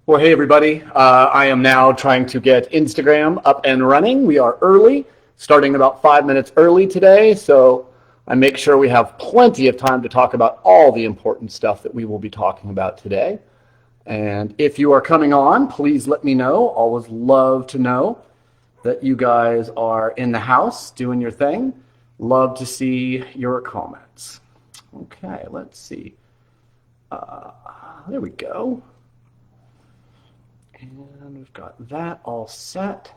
Well, hey everybody. I am now trying to get Instagram up and running. We are early, starting about 5 minutes early today, so I make sure we have plenty of time to talk about all the important stuff that we will be talking about today. And if you are coming on, please let me know. Always love to know that you guys are in the house doing your thing. Love to see your comments. Okay, let's see. There we go. And we've got that all set.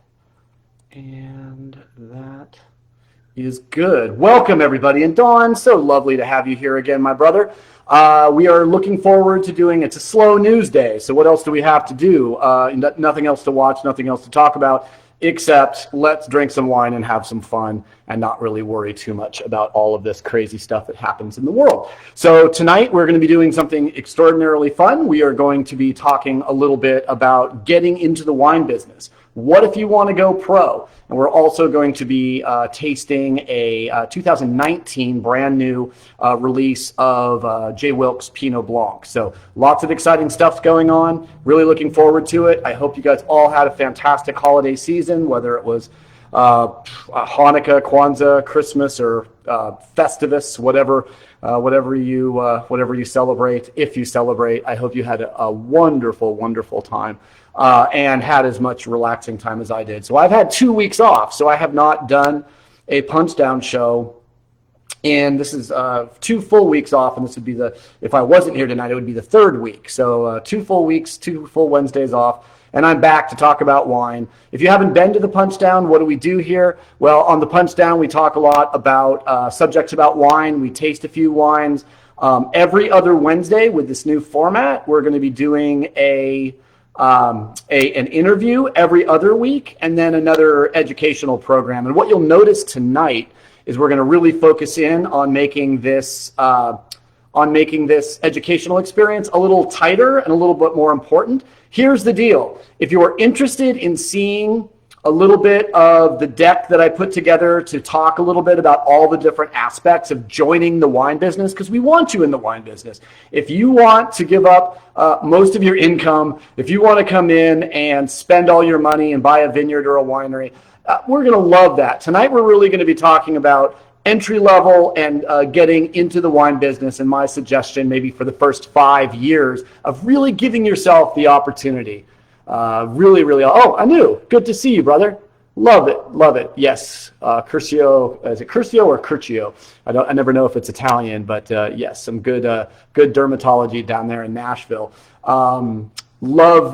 And that is good. Welcome, everybody. And Dawn, so lovely to have you here again, my brother. We are looking forward to it's a slow news day. So what else do we have to do? Nothing else to watch, nothing else to talk about, except let's drink some wine and have some fun and not really worry too much about all of this crazy stuff that happens in the world. So tonight we're going to be doing something extraordinarily fun. We are going to be talking a little bit about getting into the wine business. What if you want to go pro? And we're also going to be tasting a 2019 brand new release of J. Wilkes Pinot Blanc. So lots of exciting stuff going on. Really looking forward to it. I hope you guys all had a fantastic holiday season, whether it was Hanukkah, Kwanzaa, Christmas, or Festivus, whatever you celebrate. If you celebrate, I hope you had a wonderful, wonderful time. And had as much relaxing time as I did. So I've had 2 weeks off, so I have not done a Punchdown show. And this is 2 full weeks off, and this would be if I wasn't here tonight, it would be the third week. So 2 full weeks, 2 full Wednesdays off, and I'm back to talk about wine. If you haven't been to the Punchdown, what do we do here? Well, on the Punchdown, we talk a lot about subjects about wine. We taste a few wines. Every other Wednesday with this new format, we're going to be doing an interview every other week, and then another educational program. And what you'll notice tonight is we're going to really focus in on making this educational experience a little tighter and a little bit more important. Here's the deal. If you are interested in seeing a little bit of the deck that I put together to talk a little bit about all the different aspects of joining the wine business, because we want you in the wine business. If you want to give up most of your income, if you want to come in and spend all your money and buy a vineyard or a winery, we're going to love that. Tonight we're really going to be talking about entry level and getting into the wine business, and my suggestion maybe for the first 5 years of really giving yourself the opportunity. Really, oh, Anu, good to see you, brother. Love it. Yes, Curcio, is it Curcio or Curcio? I never know if it's Italian, but yes, some good dermatology down there in Nashville. Love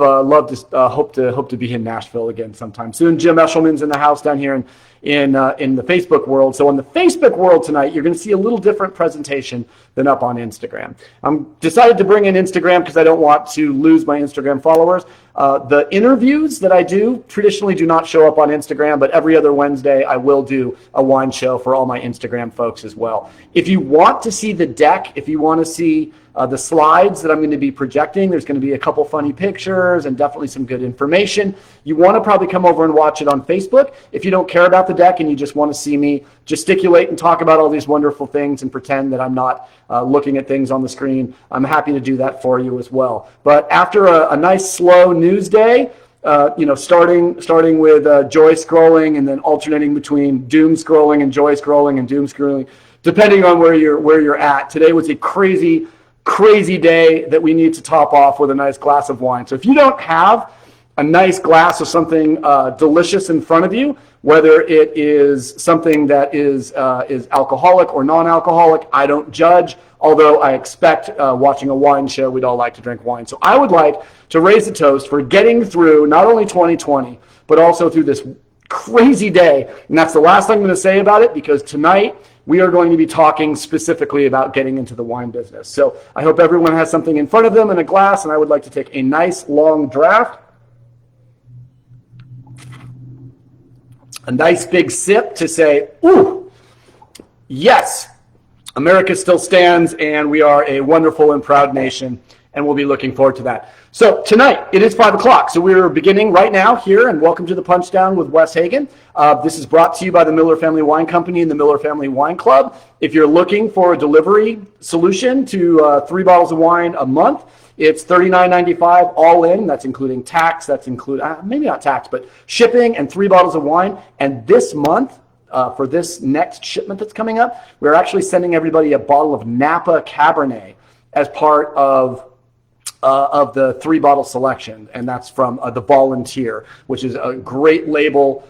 to hope to be in Nashville again sometime soon. Jim Eshelman's in the house down here in the Facebook world. So on the Facebook world tonight, you're going to see a little different presentation than up on Instagram. I'm decided to bring in Instagram because I don't want to lose my Instagram followers. The interviews that I do traditionally do not show up on Instagram, but every other Wednesday I will do a wine show for all my Instagram folks as well. If you want to see the deck, if you want to see the slides that I'm going to be projecting, there's going to be a couple funny pictures and definitely some good information. You want to probably come over and watch it on Facebook. If you don't care about the deck and you just want to see me gesticulate and talk about all these wonderful things and pretend that I'm not looking at things on the screen, I'm happy to do that for you as well. But after a nice slow news day, starting with joy scrolling and then alternating between doom scrolling and joy scrolling and doom scrolling, depending on where you're at. Today was a crazy day that we need to top off with a nice glass of wine. So if you don't have a nice glass of something delicious in front of you, whether it is something that is alcoholic or non-alcoholic, I don't judge, although I expect watching a wine show, we'd all like to drink wine. So I would like to raise a toast for getting through not only 2020, but also through this crazy day. And that's the last thing I'm going to say about it, because tonight we are going to be talking specifically about getting into the wine business. So I hope everyone has something in front of them in a glass, and I would like to take a nice long draft. A nice big sip to say, ooh, yes, America still stands, and we are a wonderful and proud nation, and we'll be looking forward to that. So tonight, it is 5 o'clock, so we're beginning right now here, and welcome to the Punchdown with Wes Hagen. This is brought to you by the Miller Family Wine Company and the Miller Family Wine Club. If you're looking for a delivery solution to 3 bottles of wine a month, It's $39.95 all in. That's including tax. That's maybe not tax, but shipping and 3 bottles of wine. And this month, for this next shipment that's coming up, we're actually sending everybody a bottle of Napa Cabernet as part of the 3-bottle selection, and that's from the Volunteer, which is a great label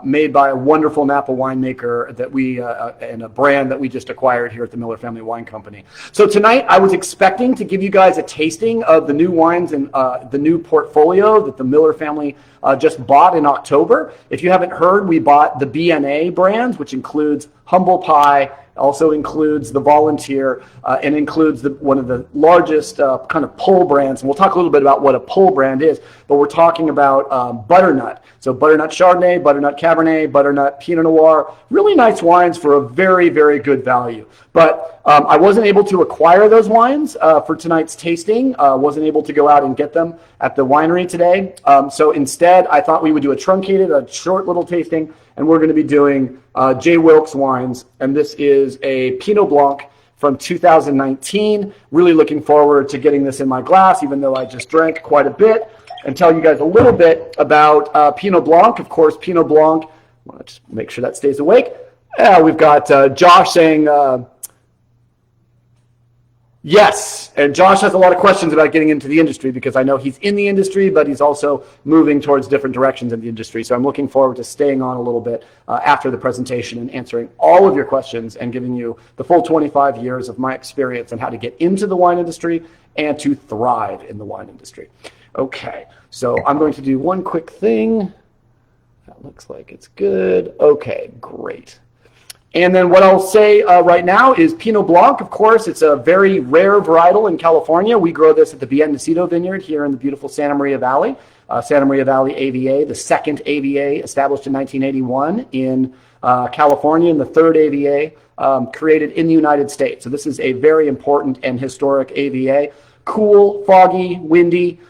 made by a wonderful Napa winemaker that we and a brand that we just acquired here at the Miller Family Wine Company. So tonight I was expecting to give you guys a tasting of the new wines and the new portfolio that the Miller family just bought in October. If you haven't heard, we bought the BNA brands, which includes Humble Pie, also includes the Volunteer, and includes one of the largest kind of pull brands. And we'll talk a little bit about what a pull brand is, but we're talking about Butternut. So Butternut Chardonnay, Butternut Cabernet, Butternut Pinot Noir, really nice wines for a very, very good value. But I wasn't able to acquire those wines for tonight's tasting. Wasn't able to go out and get them at the winery today. So instead, I thought we would do a short little tasting, and we're going to be doing J. Wilkes wines, and this is a Pinot Blanc from 2019. Really looking forward to getting this in my glass, even though I just drank quite a bit, and tell you guys a little bit about Pinot Blanc. Of course, Pinot Blanc, I want to just make sure that stays awake. We've got Josh saying yes, and Josh has a lot of questions about getting into the industry, because I know he's in the industry, but he's also moving towards different directions in the industry. So I'm looking forward to staying on a little bit after the presentation and answering all of your questions and giving you the full 25 years of my experience on how to get into the wine industry and to thrive in the wine industry. Okay, so I'm going to do one quick thing. That looks like it's good. Okay, great. And then what I'll say right now is Pinot Blanc, of course, it's a very rare varietal in California. We grow this at the Vietnamcito Vineyard here in the beautiful Santa Maria Valley. Santa Maria Valley AVA, the second AVA established in 1981 in California, and the third AVA created in the United States. So this is a very important and historic AVA. Cool, foggy, windy,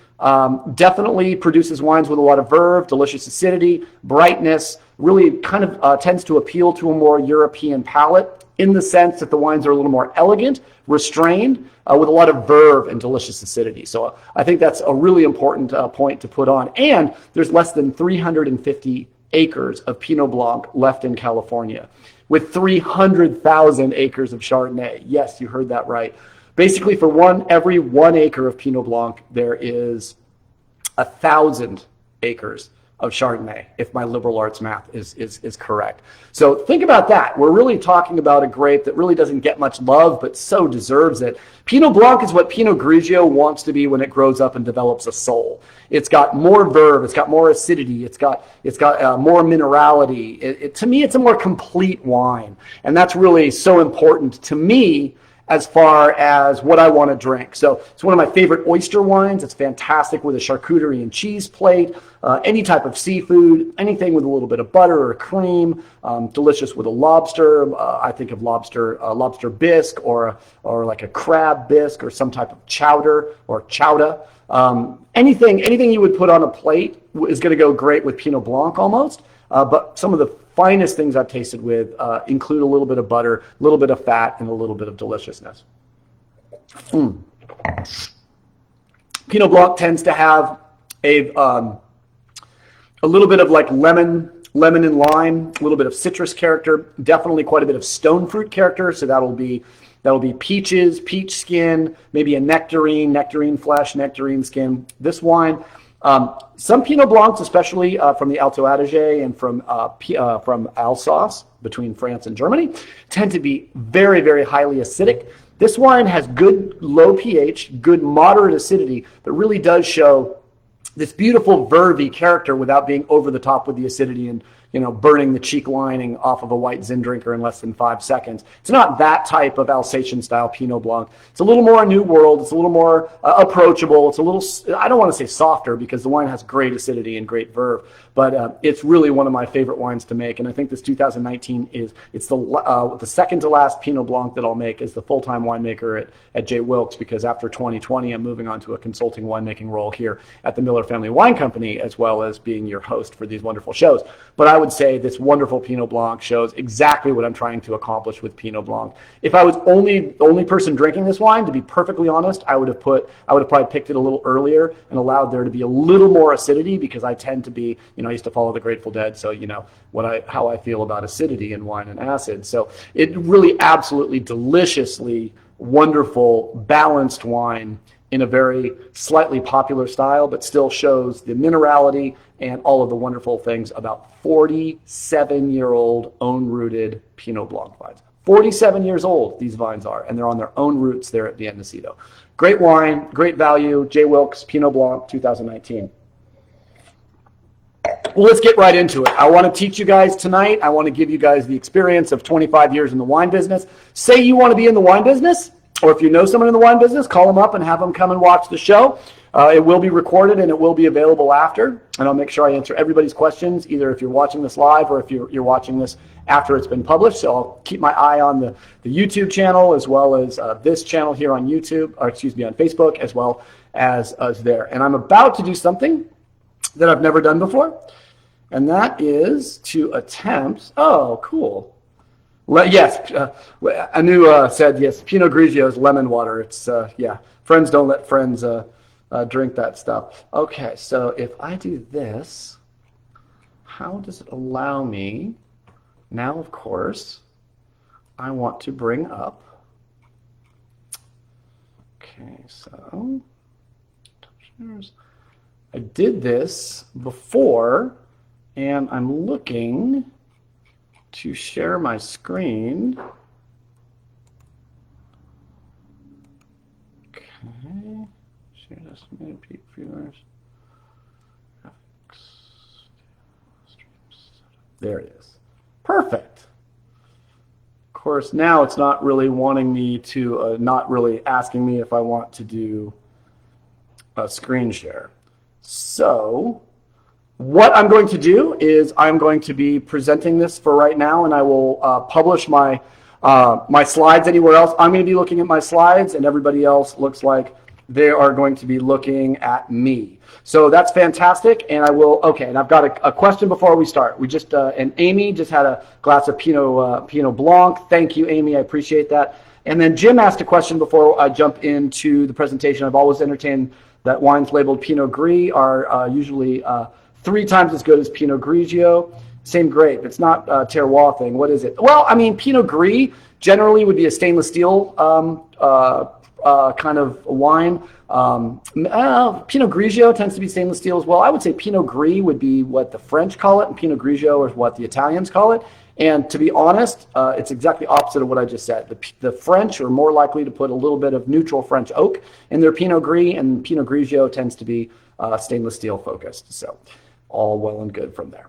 definitely produces wines with a lot of verve, delicious acidity, brightness, really kind of tends to appeal to a more European palate in the sense that the wines are a little more elegant, restrained, with a lot of verve and delicious acidity. So I think that's a really important point to put on. And there's less than 350 acres of Pinot Blanc left in California, with 300,000 acres of Chardonnay. Yes, you heard that right. Basically, for every 1 acre of Pinot Blanc, there is 1,000 acres of Chardonnay, if my liberal arts math is correct. So think about that. We're really talking about a grape that really doesn't get much love, but so deserves it. Pinot Blanc is what Pinot Grigio wants to be when it grows up and develops a soul. It's got more verve, it's got more acidity, it's got more minerality. To me, it's a more complete wine, and that's really so important to me as far as what I want to drink. So it's one of my favorite oyster wines. It's fantastic with a charcuterie and cheese plate, any type of seafood, anything with a little bit of butter or cream, delicious with a lobster. I think of lobster bisque or like a crab bisque or some type of chowder or chowder. Anything you would put on a plate is going to go great with Pinot Blanc almost. But some of the finest things I've tasted with include a little bit of butter, a little bit of fat, and a little bit of deliciousness. Pinot Blanc tends to have a little bit of like lemon and lime, a little bit of citrus character, definitely quite a bit of stone fruit character. So that'll be peaches, peach skin, maybe a nectarine flesh, nectarine skin. This wine. Some Pinot Blancs, especially from the Alto Adige and from Alsace, between France and Germany, tend to be very, very highly acidic. This wine has good low pH, good moderate acidity, that really does show this beautiful vervy character without being over the top with the acidity and burning the cheek lining off of a white Zin drinker in less than 5 seconds. It's not that type of Alsatian style Pinot Blanc. It's a little more a new world. It's a little more approachable. It's a little, I don't want to say softer, because the wine has great acidity and great verve, but it's really one of my favorite wines to make. And I think this 2019 it's the second to last Pinot Blanc that I'll make as the full-time winemaker at J. Wilkes, because after 2020, I'm moving on to a consulting winemaking role here at the Miller Family Wine Company, as well as being your host for these wonderful shows. But I would say this wonderful Pinot Blanc shows exactly what I'm trying to accomplish with Pinot Blanc. If I was the only person drinking this wine, to be perfectly honest, I would have probably picked it a little earlier and allowed there to be a little more acidity, because I tend to be, I used to follow the Grateful Dead, so how I feel about acidity in wine and acid. So it really absolutely deliciously wonderful, balanced wine in a very slightly popular style, but still shows the minerality and all of the wonderful things about 47-year-old own-rooted Pinot Blanc vines. 47 years old, these vines are, and they're on their own roots there at the Anisito. Great wine, great value. J. Wilkes, Pinot Blanc, 2019. Well, let's get right into it. I want to teach you guys tonight. I want to give you guys the experience of 25 years in the wine business. Say you want to be in the wine business, or if you know someone in the wine business, call them up and have them come and watch the show. It will be recorded and it will be available after, and I'll make sure I answer everybody's questions, either if you're watching this live or if you're watching this after it's been published. So I'll keep my eye on the YouTube channel, as well as this channel here on YouTube, or excuse me, on Facebook, as well as there. And I'm about to do something that I've never done before, and that is to attempt, oh, cool. Yes, Anu said, yes, Pinot Grigio is lemon water. It's, yeah, friends don't let friends drink that stuff. Okay, so if I do this, how does it allow me? Now, of course, I want to bring up. Okay, so I did this before, and I'm looking to share my screen. Okay, share this to peak viewers. There it is. Perfect. Of course, now it's not really wanting me to, not really asking me if I want to do a screen share. So what I'm going to do is I'm going to be presenting this for right now, and I will publish my my slides anywhere else. I'm going to be looking at my slides, and everybody else looks like they are going to be looking at me. So that's fantastic, and I will, okay, and I've got a question before we start. We just, and Amy just had a glass of Pinot Blanc. Thank you, Amy, I appreciate that. And then Jim asked a question before I jump into the presentation. I've always entertained that wines labeled Pinot Gris are usually 3 times as good as Pinot Grigio. Same grape. It's not a terroir thing. What is it? Well, I mean, Pinot Gris generally would be a stainless steel kind of wine. Pinot Grigio tends to be stainless steel as well. I would say Pinot Gris would be what the French call it, and Pinot Grigio is what the Italians call it. And to be honest, it's exactly opposite of what I just said. The French are more likely to put a little bit of neutral French oak in their Pinot Gris, and Pinot Grigio tends to be stainless steel focused. So all well and good from there.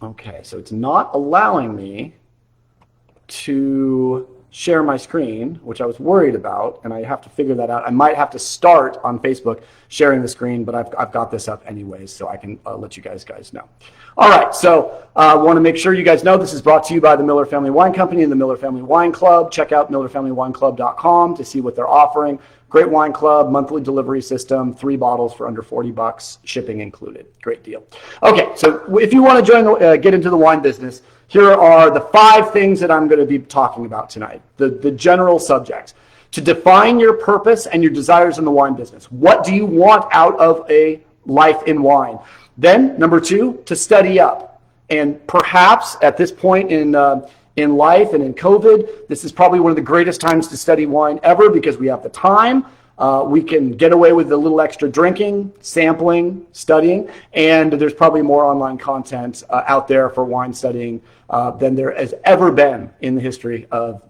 Okay, so it's not allowing me to share my screen, which I was worried about, and I have to figure that out. I might have to start on Facebook sharing the screen, but I've got this up anyways, so I can let you guys know. All right, so I want to make sure you guys know this is brought to you by the Miller Family Wine Company and the Miller Family Wine Club. Check out millerfamilywineclub.com to see what they're offering. Great wine club, monthly delivery system, 3 bottles for under $40, shipping included. Great deal. Okay, so if you want to join, get into the wine business, here are the 5 things that I'm going to be talking about tonight, the general subjects. To define your purpose and your desires in the wine business. What do you want out of a life in wine? Then, number 2, to study up. And perhaps at this point in life and in COVID, this is probably one of the greatest times to study wine ever, because we have the time. We can get away with a little extra drinking, sampling, studying, and there's probably more online content out there for wine studying than there has ever been in the history of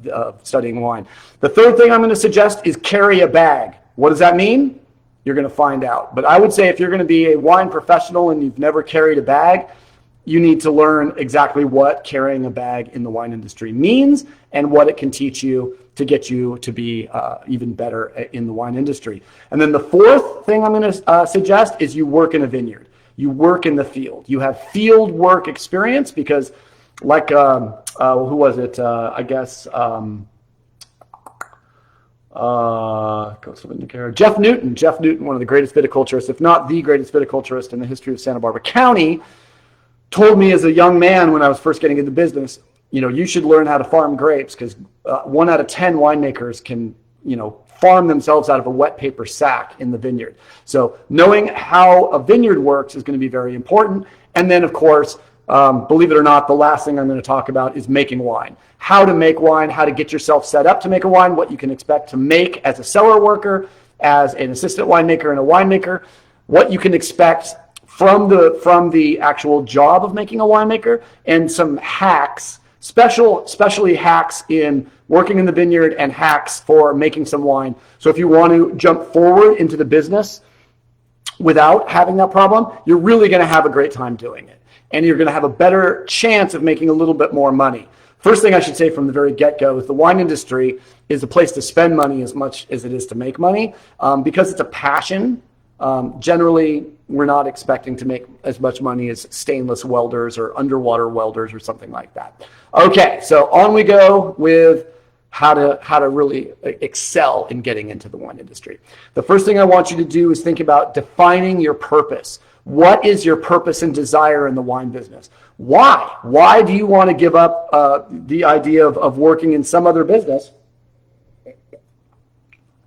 studying wine. The third thing I'm going to suggest is carry a bag. What does that mean? You're going to find out. But I would say if you're going to be a wine professional and you've never carried a bag, you need to learn exactly what carrying a bag in the wine industry means and what it can teach you to get you to be even better in the wine industry. And then the fourth thing I'm going to suggest is you work in a vineyard. You work in the field. You have field work experience because, like, who was it? I guess Jeff Newton. Jeff Newton, one of the greatest viticulturists, if not the greatest viticulturist in the history of Santa Barbara County, told me as a young man when I was first getting into business, you should learn how to farm grapes because 1 out of 10 winemakers can, farm themselves out of a wet paper sack in the vineyard. So knowing how a vineyard works is going to be very important. And then, of course, believe it or not, the last thing I'm going to talk about is making wine. How to make wine, how to get yourself set up to make a wine, what you can expect to make as a cellar worker, as an assistant winemaker and a winemaker, what you can expect from the actual job of making a winemaker, and some hacks, especially hacks in working in the vineyard and hacks for making some wine. So if you want to jump forward into the business without having that problem, you're really going to have a great time doing it. And you're going to have a better chance of making a little bit more money. First thing I should say from the very get-go is the wine industry is a place to spend money as much as it is to make money. Because it's a passion, generally we're not expecting to make as much money as stainless welders or underwater welders or something like that. Okay, so on we go with how to really excel in getting into the wine industry. The first thing I want you to do is think about defining your purpose. What is your purpose and desire in the wine business? Why? Why do you want to give up the idea of working in some other business?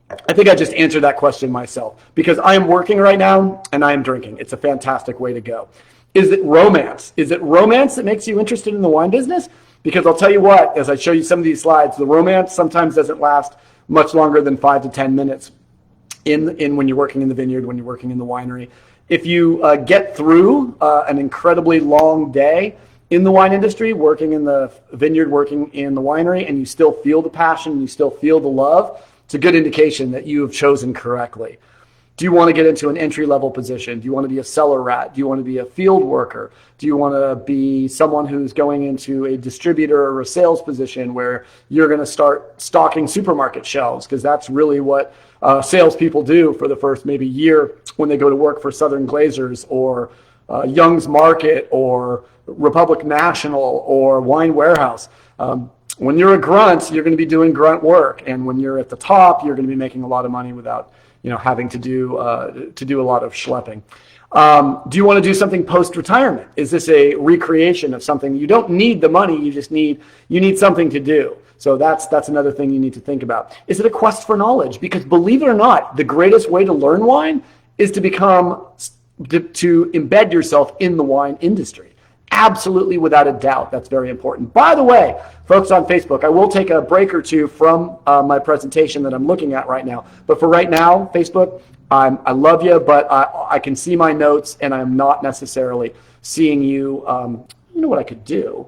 I think I just answered that question myself because I am working right now and I am drinking. It's a fantastic way to go. Is it romance? Is it romance that makes you interested in the wine business? Because I'll tell you what, as I show you some of these slides, the romance sometimes doesn't last much longer than 5 to 10 minutes in when you're working in the vineyard, when you're working in the winery. If you get through an incredibly long day in the wine industry, working in the vineyard, working in the winery, and you still feel the passion, you still feel the love, it's a good indication that you have chosen correctly. Do you want to get into an entry-level position? Do you want to be a cellar rat? Do you want to be a field worker? Do you want to be someone who's going into a distributor or a sales position where you're going to start stocking supermarket shelves? Because that's really what salespeople do for the first maybe year when they go to work for Southern Glazers or Young's Market or Republic National or Wine Warehouse. When you're a grunt, you're going to be doing grunt work. And when you're at the top, you're going to be making a lot of money without having to do a lot of schlepping. Do you want to do something post-retirement? Is this a recreation of something? You don't need the money, you just need something to do. So that's another thing you need to think about. Is it a quest for knowledge? Because believe it or not, the greatest way to learn wine is to embed yourself in the wine industry. Absolutely, without a doubt. That's very important. By the way, folks on Facebook, I will take a break or two from my presentation that I'm looking at right now. But for right now, Facebook, I love you, but I can see my notes, and I'm not necessarily seeing you. You know what I could do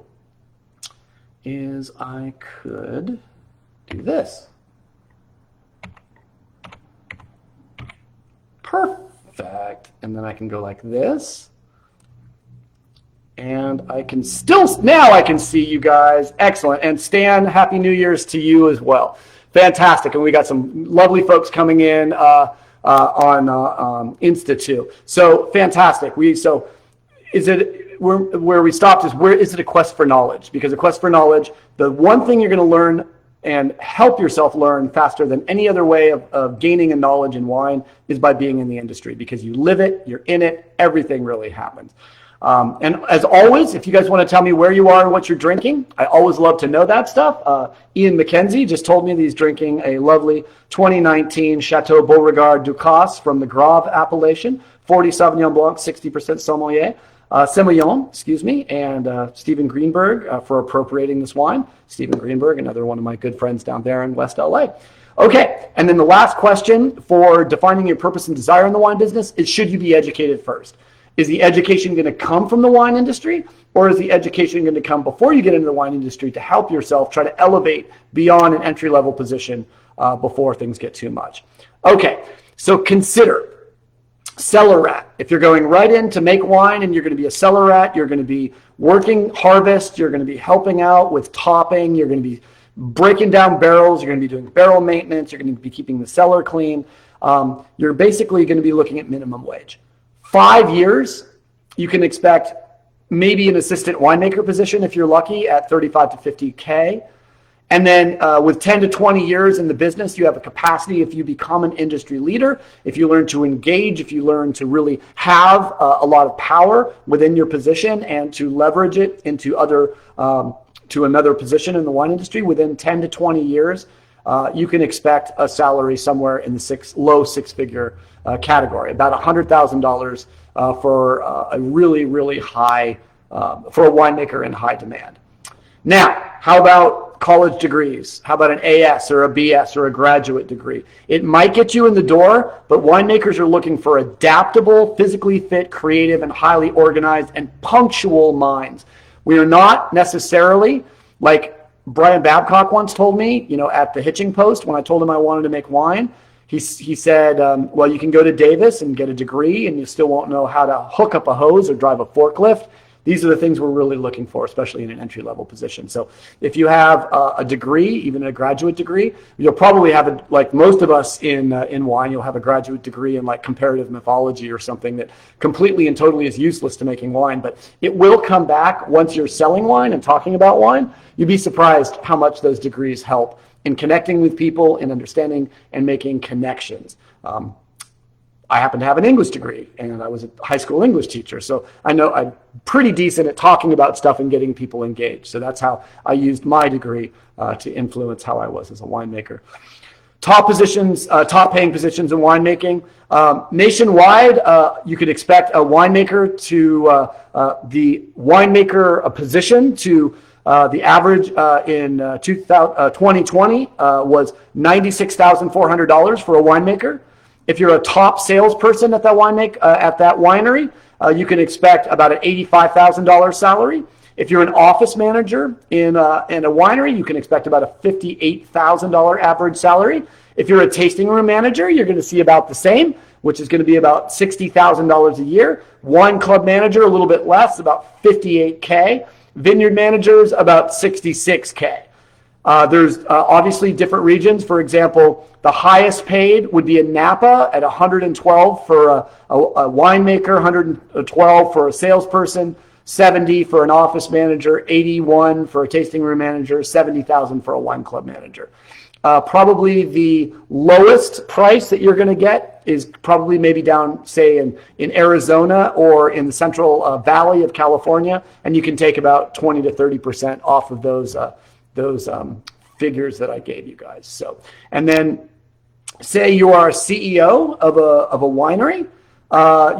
is I could do this. Perfect. And then I can go like this. And I can now I can see you guys. Excellent. And Stan, Happy New Year's to you as well. Fantastic. And we got some lovely folks coming in on Insta too. So fantastic. Where we stopped is it a quest for knowledge? Because a quest for knowledge, the one thing you're going to learn and help yourself learn faster than any other way of gaining a knowledge in wine is by being in the industry, because you live it, you're in it, everything really happens. And as always, if you guys want to tell me where you are and what you're drinking, I always love to know that stuff. Ian McKenzie just told me that he's drinking a lovely 2019 Chateau Beauregard Ducasse from the Grave appellation, 40 Sauvignon Blanc, 60% Semillon, and Stephen Greenberg for appropriating this wine. Stephen Greenberg, another one of my good friends down there in West LA. Okay, and then the last question for defining your purpose and desire in the wine business is, should you be educated first? Is the education going to come from the wine industry, or is the education going to come before you get into the wine industry to help yourself try to elevate beyond an entry-level position before things get too much? Okay, so consider cellar rat. If you're going right in to make wine and you're going to be a cellar rat, you're going to be working harvest, you're going to be helping out with topping, you're going to be breaking down barrels, you're going to be doing barrel maintenance, you're going to be keeping the cellar clean. You're basically going to be looking at minimum wage. 5 years, you can expect maybe an assistant winemaker position if you're lucky at 35 to 50K. And then with 10 to 20 years in the business, you have a capacity, if you become an industry leader, if you learn to engage, if you learn to really have a lot of power within your position and to leverage it into to another position in the wine industry, within 10 to 20 years, you can expect a salary somewhere in the low six-figure category, about $100,000 for a really, really high, for a winemaker in high demand. Now, how about college degrees? How about an AS or a BS or a graduate degree? It might get you in the door, but winemakers are looking for adaptable, physically fit, creative, and highly organized and punctual minds. We are not necessarily, like Brian Babcock once told me, at the hitching post, when I told him I wanted to make wine, he said, well, you can go to Davis and get a degree and you still won't know how to hook up a hose or drive a forklift. These are the things we're really looking for, especially in an entry-level position. So if you have a degree, even a graduate degree, you'll probably have, like most of us in wine, you'll have a graduate degree in like comparative mythology or something that completely and totally is useless to making wine. But it will come back once you're selling wine and talking about wine. You'd be surprised how much those degrees help in connecting with people, in understanding and making connections. I happen to have an English degree, and I was a high school English teacher, so I know I'm pretty decent at talking about stuff and getting people engaged. So that's how I used my degree to influence how I was as a winemaker. Top paying positions in winemaking. Nationwide, you could expect a winemaker to, the winemaker position to the average in 2020 was $96,400 for a winemaker. If you're a top salesperson at that winery, you can expect about an $85,000 salary. If you're an office manager in a winery, you can expect about a $58,000 average salary. If you're a tasting room manager, you're going to see about the same, which is going to be about $60,000 a year. Wine club manager, a little bit less, about $58K. Vineyard managers, about $66K. There's obviously different regions. For example, the highest paid would be in Napa at 112 for a winemaker, 112 for a salesperson, 70 for an office manager, 81 for a tasting room manager, 70,000 for a wine club manager. Probably the lowest price that you're going to get is probably maybe down, say, in Arizona or in the Central Valley of California, and you can take about 20 to 30% off of those figures that I gave you guys. So, and then say you are a CEO of a winery,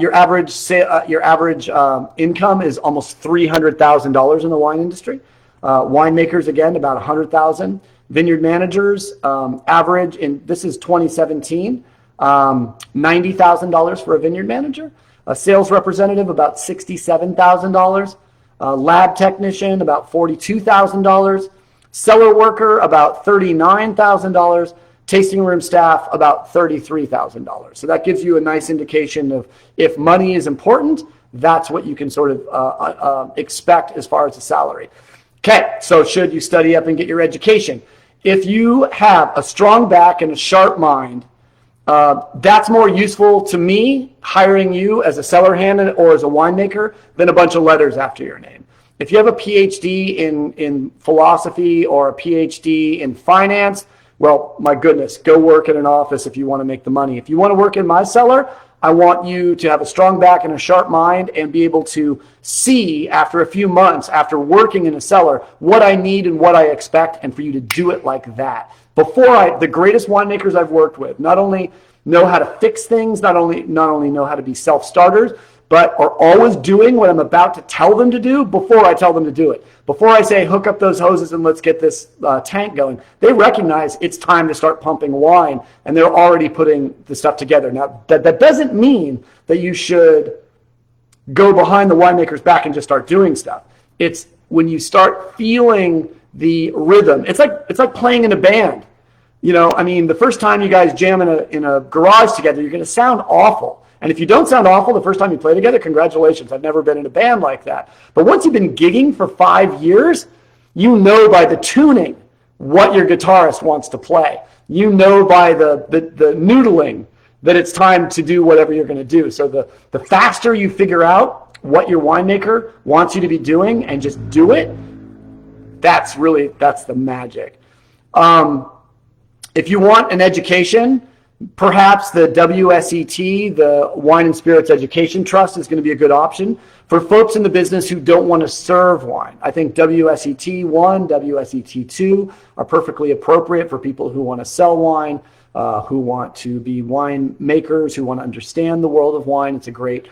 your average income is almost $300,000 in the wine industry. Winemakers, again, about 100,000. Vineyard managers, average this is 2017, $90,000 for a vineyard manager. A sales representative, about $67,000. Lab technician, about $42,000. Cellar worker, about $39,000. Tasting room staff, about $33,000. So that gives you a nice indication of if money is important, that's what you can sort of expect as far as the salary. Okay, so should you study up and get your education? If you have a strong back and a sharp mind, that's more useful to me hiring you as a cellar hand or as a winemaker than a bunch of letters after your name. If you have a PhD in philosophy or a PhD in finance, well, my goodness, go work in an office if you want to make the money. If you want to work in my cellar, I want you to have a strong back and a sharp mind and be able to see after a few months, after working in a cellar, what I need and what I expect, and for you to do it like that. The greatest winemakers I've worked with not only know how to fix things, not only know how to be self-starters, but are always doing what I'm about to tell them to do before I tell them to do it. Before I say, hook up those hoses and let's get this tank going, they recognize it's time to start pumping wine, and they're already putting the stuff together. Now, that doesn't mean that you should go behind the winemaker's back and just start doing stuff. It's when you start feeling the rhythm. It's like playing in a band. The first time you guys jam in a garage together, you're going to sound awful. And if you don't sound awful the first time you play together, congratulations. I've never been in a band like that. But once you've been gigging for 5 years, you know by the tuning what your guitarist wants to play. You know by the noodling that it's time to do whatever you're going to do. So the faster you figure out what your winemaker wants you to be doing and just do it, that's the magic. If you want an education, perhaps the WSET, the Wine and Spirits Education Trust, is going to be a good option for folks in the business who don't want to serve wine. I think WSET 1, WSET 2 are perfectly appropriate for people who want to sell wine, who want to be wine makers, who want to understand the world of wine. It's a great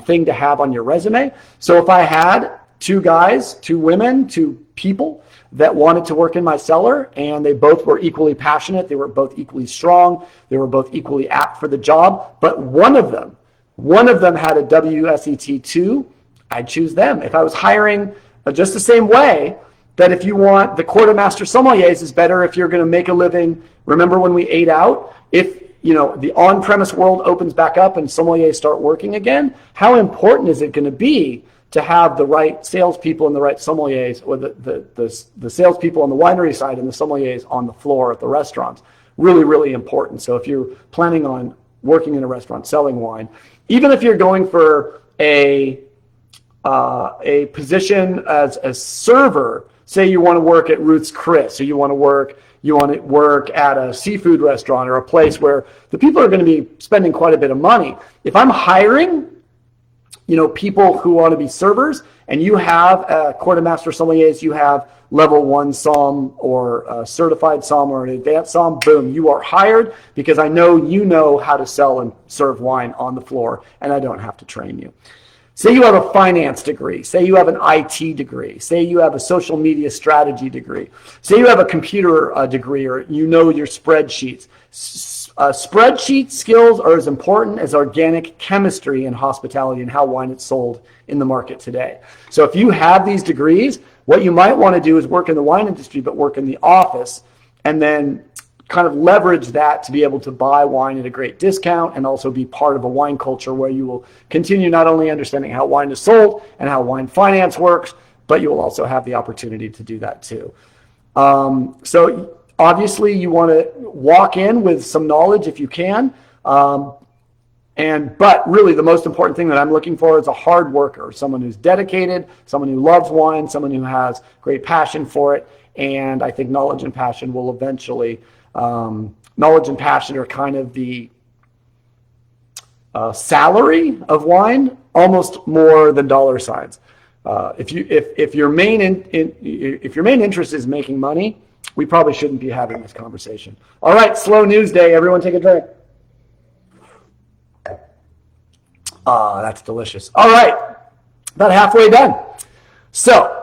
thing to have on your resume. So if I had two guys, two women, two people that wanted to work in my cellar, and they both were equally passionate, they were both equally strong, they were both equally apt for the job, but one of them had a WSET 2, I'd choose them. If I was hiring just the same way that if you want the quartermaster sommeliers is better if you're going to make a living. Remember when we ate out? If the on-premise world opens back up and sommeliers start working again, how important is it going to be to have the right salespeople and the right sommeliers, or the salespeople on the winery side and the sommeliers on the floor at the restaurants? Really, really important. So if you're planning on working in a restaurant selling wine, even if you're going for a position as a server, say you want to work at Ruth's Chris, or you want to work at a seafood restaurant or a place where the people are going to be spending quite a bit of money. If I'm hiring people who want to be servers, and you have quartermaster sommeliers, you have level 1 somm or a certified somm or an advanced somm, boom, you are hired, because I know you know how to sell and serve wine on the floor, and I don't have to train you. Say you have a finance degree, say you have an IT degree, say you have a social media strategy degree, say you have a computer degree, or your spreadsheets. Spreadsheet skills are as important as organic chemistry in hospitality and how wine is sold in the market today. So if you have these degrees, what you might want to do is work in the wine industry, but work in the office, and then kind of leverage that to be able to buy wine at a great discount, and also be part of a wine culture where you will continue not only understanding how wine is sold and how wine finance works, but you will also have the opportunity to do that too. So obviously you want to walk in with some knowledge if you can. But really the most important thing that I'm looking for is a hard worker, someone who's dedicated, someone who loves wine, someone who has great passion for it. And I think knowledge and passion will eventually, knowledge and passion are kind of the salary of wine, almost more than dollar signs. If your main interest is making money, we probably shouldn't be having this conversation. All right, slow news day. Everyone take a drink. That's delicious. All right, about halfway done. So,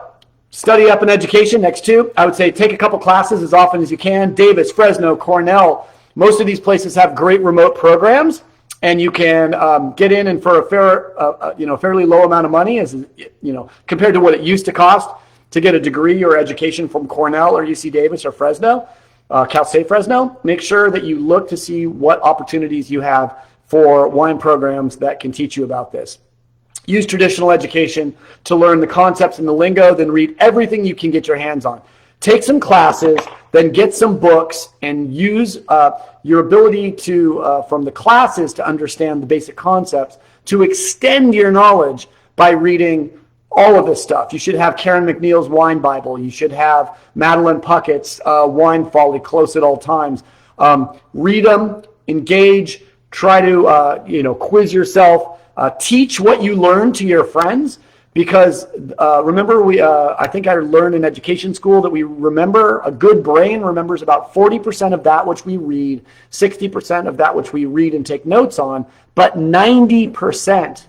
study up in education. Next two, I would say take a couple classes as often as you can. Davis, Fresno, Cornell. Most of these places have great remote programs, and you can get in and for a fairly low amount of money, as compared to what it used to cost to get a degree or education from Cornell or UC Davis or Fresno, Cal State Fresno. Make sure that you look to see what opportunities you have for wine programs that can teach you about this. Use traditional education to learn the concepts and the lingo, then read everything you can get your hands on. Take some classes, then get some books, and use your ability to, from the classes, to understand the basic concepts, to extend your knowledge by reading all of this stuff. You should have Karen McNeil's Wine Bible. You should have Madeline Puckett's Wine Folly close at all times. Read them, engage, try to quiz yourself, teach what you learn to your friends. Because remember, I think I learned in education school that a good brain remembers about 40% of that which we read, 60% of that which we read and take notes on, but 90%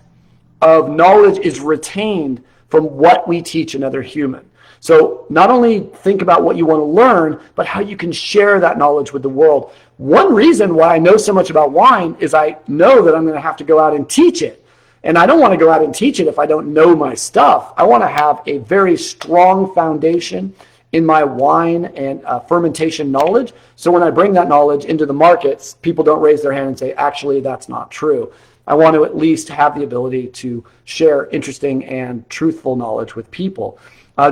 of knowledge is retained from what we teach another human. So not only think about what you want to learn, but how you can share that knowledge with the world. One reason why I know so much about wine is I know that I'm going to have to go out and teach it. And I don't want to go out and teach it if I don't know my stuff. I want to have a very strong foundation in my wine and fermentation knowledge. So when I bring that knowledge into the markets, people don't raise their hand and say, actually, that's not true. I want to at least have the ability to share interesting and truthful knowledge with people.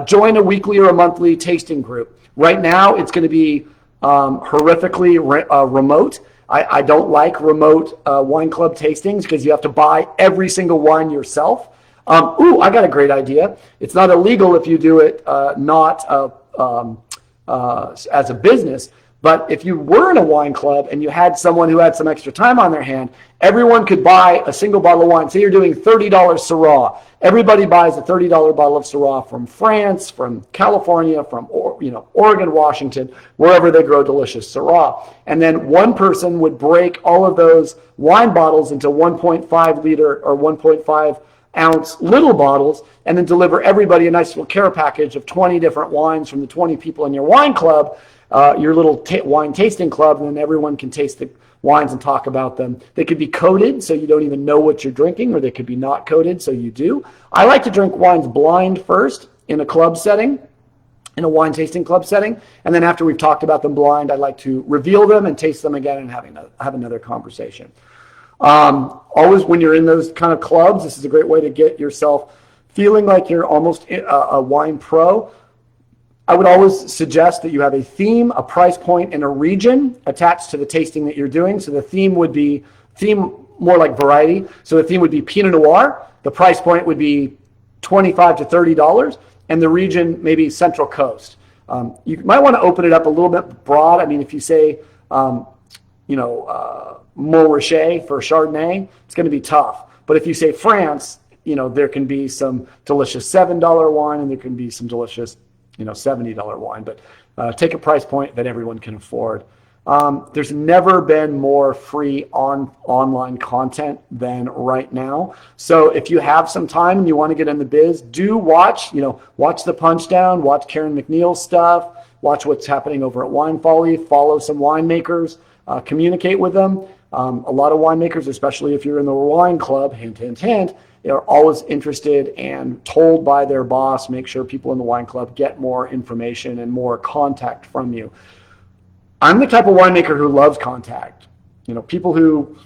Join a weekly or a monthly tasting group. Right now, it's going to be horrifically remote. I don't like remote wine club tastings because you have to buy every single wine yourself. I got a great idea. It's not illegal if you do it not as a business. But if you were in a wine club and you had someone who had some extra time on their hand, everyone could buy a single bottle of wine. Say you're doing $30 Syrah. Everybody buys a $30 bottle of Syrah from France, from California, from Oregon, Washington, wherever they grow delicious Syrah. And then one person would break all of those wine bottles into 1.5 liter or 1.5 ounce little bottles, and then deliver everybody a nice little care package of 20 different wines from the 20 people in your wine club, your little wine tasting club, and then everyone can taste the wines and talk about them. They could be coded, so you don't even know what you're drinking, or they could be not coded, so you do. I like to drink wines blind first in a club setting, in a wine tasting club setting, and then after we've talked about them blind, I like to reveal them and taste them again and have another conversation. Always when you're in those kind of clubs, this is a great way to get yourself feeling like you're almost a wine pro. I would always suggest that you have a theme, a price point, and a region attached to the tasting that you're doing. So the theme would be more like variety. So the theme would be Pinot Noir. The price point would be $25 to $30, and the region maybe Central Coast. You might want to open it up a little bit broad. I mean, if you say, Montrachet for Chardonnay, it's going to be tough. But if you say France, there can be some delicious $7 wine, and there can be some delicious, $70 wine. But take a price point that everyone can afford. There's never been more free online content than right now. So if you have some time and you want to get in the biz, do watch the Punchdown, watch Karen McNeil's stuff, watch what's happening over at Wine Folly, follow some winemakers, communicate with them. A lot of winemakers, especially if you're in the wine club, hint, hint, hint, are always interested and told by their boss, make sure people in the wine club get more information and more contact from you. I'm the type of winemaker who loves contact. People who,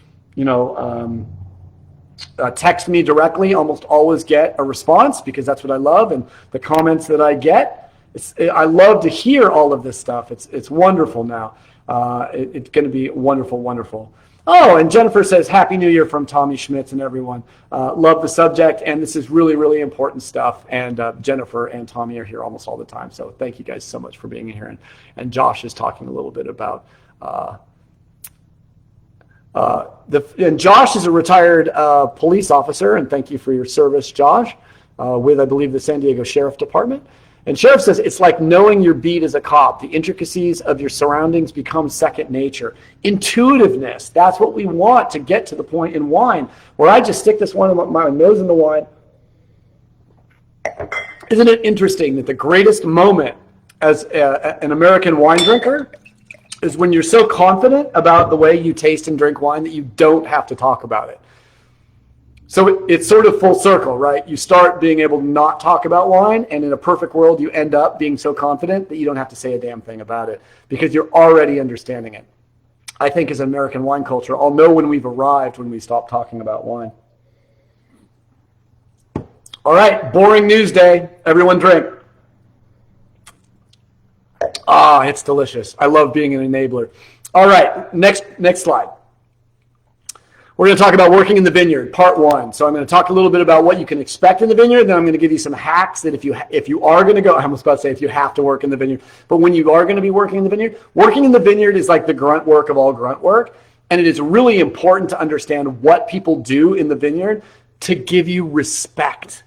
text me directly almost always get a response, because that's what I love. And the comments that I get, I love to hear all of this stuff. It's wonderful now. It's going to be wonderful, wonderful. Oh, and Jennifer says, Happy New Year from Tommy Schmitz and everyone. Love the subject, and this is really, really important stuff. And Jennifer and Tommy are here almost all the time. So thank you guys so much for being here. And Josh is talking a little bit about, and Josh is a retired police officer, and thank you for your service, Josh, with, I believe, the San Diego Sheriff Department. And Sheriff says, it's like knowing your beat as a cop. The intricacies of your surroundings become second nature. Intuitiveness, that's what we want to get to the point in wine, where I just stick this one in my nose in the wine. Isn't it interesting that the greatest moment as an American wine drinker is when you're so confident about the way you taste and drink wine that you don't have to talk about it? So it's sort of full circle, right? You start being able to not talk about wine, and in a perfect world, you end up being so confident that you don't have to say a damn thing about it because you're already understanding it. I think as American wine culture, I'll know when we've arrived when we stop talking about wine. All right, boring news day. Everyone drink. Ah, it's delicious. I love being an enabler. All right, next slide. We're going to talk about working in the vineyard, part one. So I'm going to talk a little bit about what you can expect in the vineyard. Then I'm going to give you some hacks that if you are going to go, I was about to say if you have to work in the vineyard, but when you are going to be working in the vineyard, working in the vineyard is like the grunt work of all grunt work. And it is really important to understand what people do in the vineyard to give you respect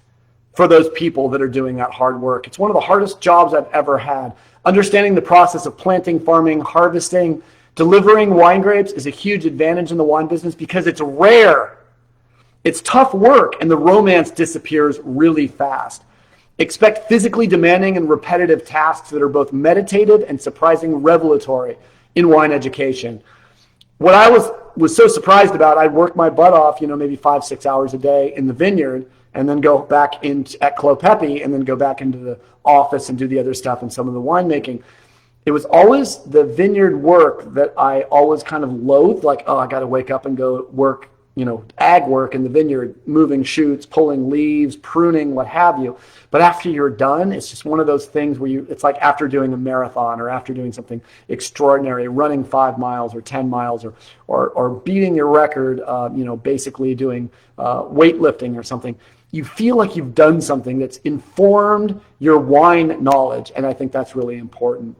for those people that are doing that hard work. It's one of the hardest jobs I've ever had. Understanding the process of planting, farming, harvesting, delivering wine grapes is a huge advantage in the wine business because it's rare. It's tough work, and the romance disappears really fast. Expect physically demanding and repetitive tasks that are both meditative and surprising revelatory in wine education. What I was so surprised about, I'd work my butt off, maybe 5-6 hours a day in the vineyard, and then go back in at Clopepi, and then go back into the office and do the other stuff and some of the winemaking. It was always the vineyard work that I always kind of loathed, like, I got to wake up and go work, ag work in the vineyard, moving shoots, pulling leaves, pruning, what have you. But after you're done, it's just one of those things where it's like after doing a marathon or after doing something extraordinary, running 5 miles or 10 miles or beating your record, basically doing weightlifting or something. You feel like you've done something that's informed your wine knowledge, and I think that's really important.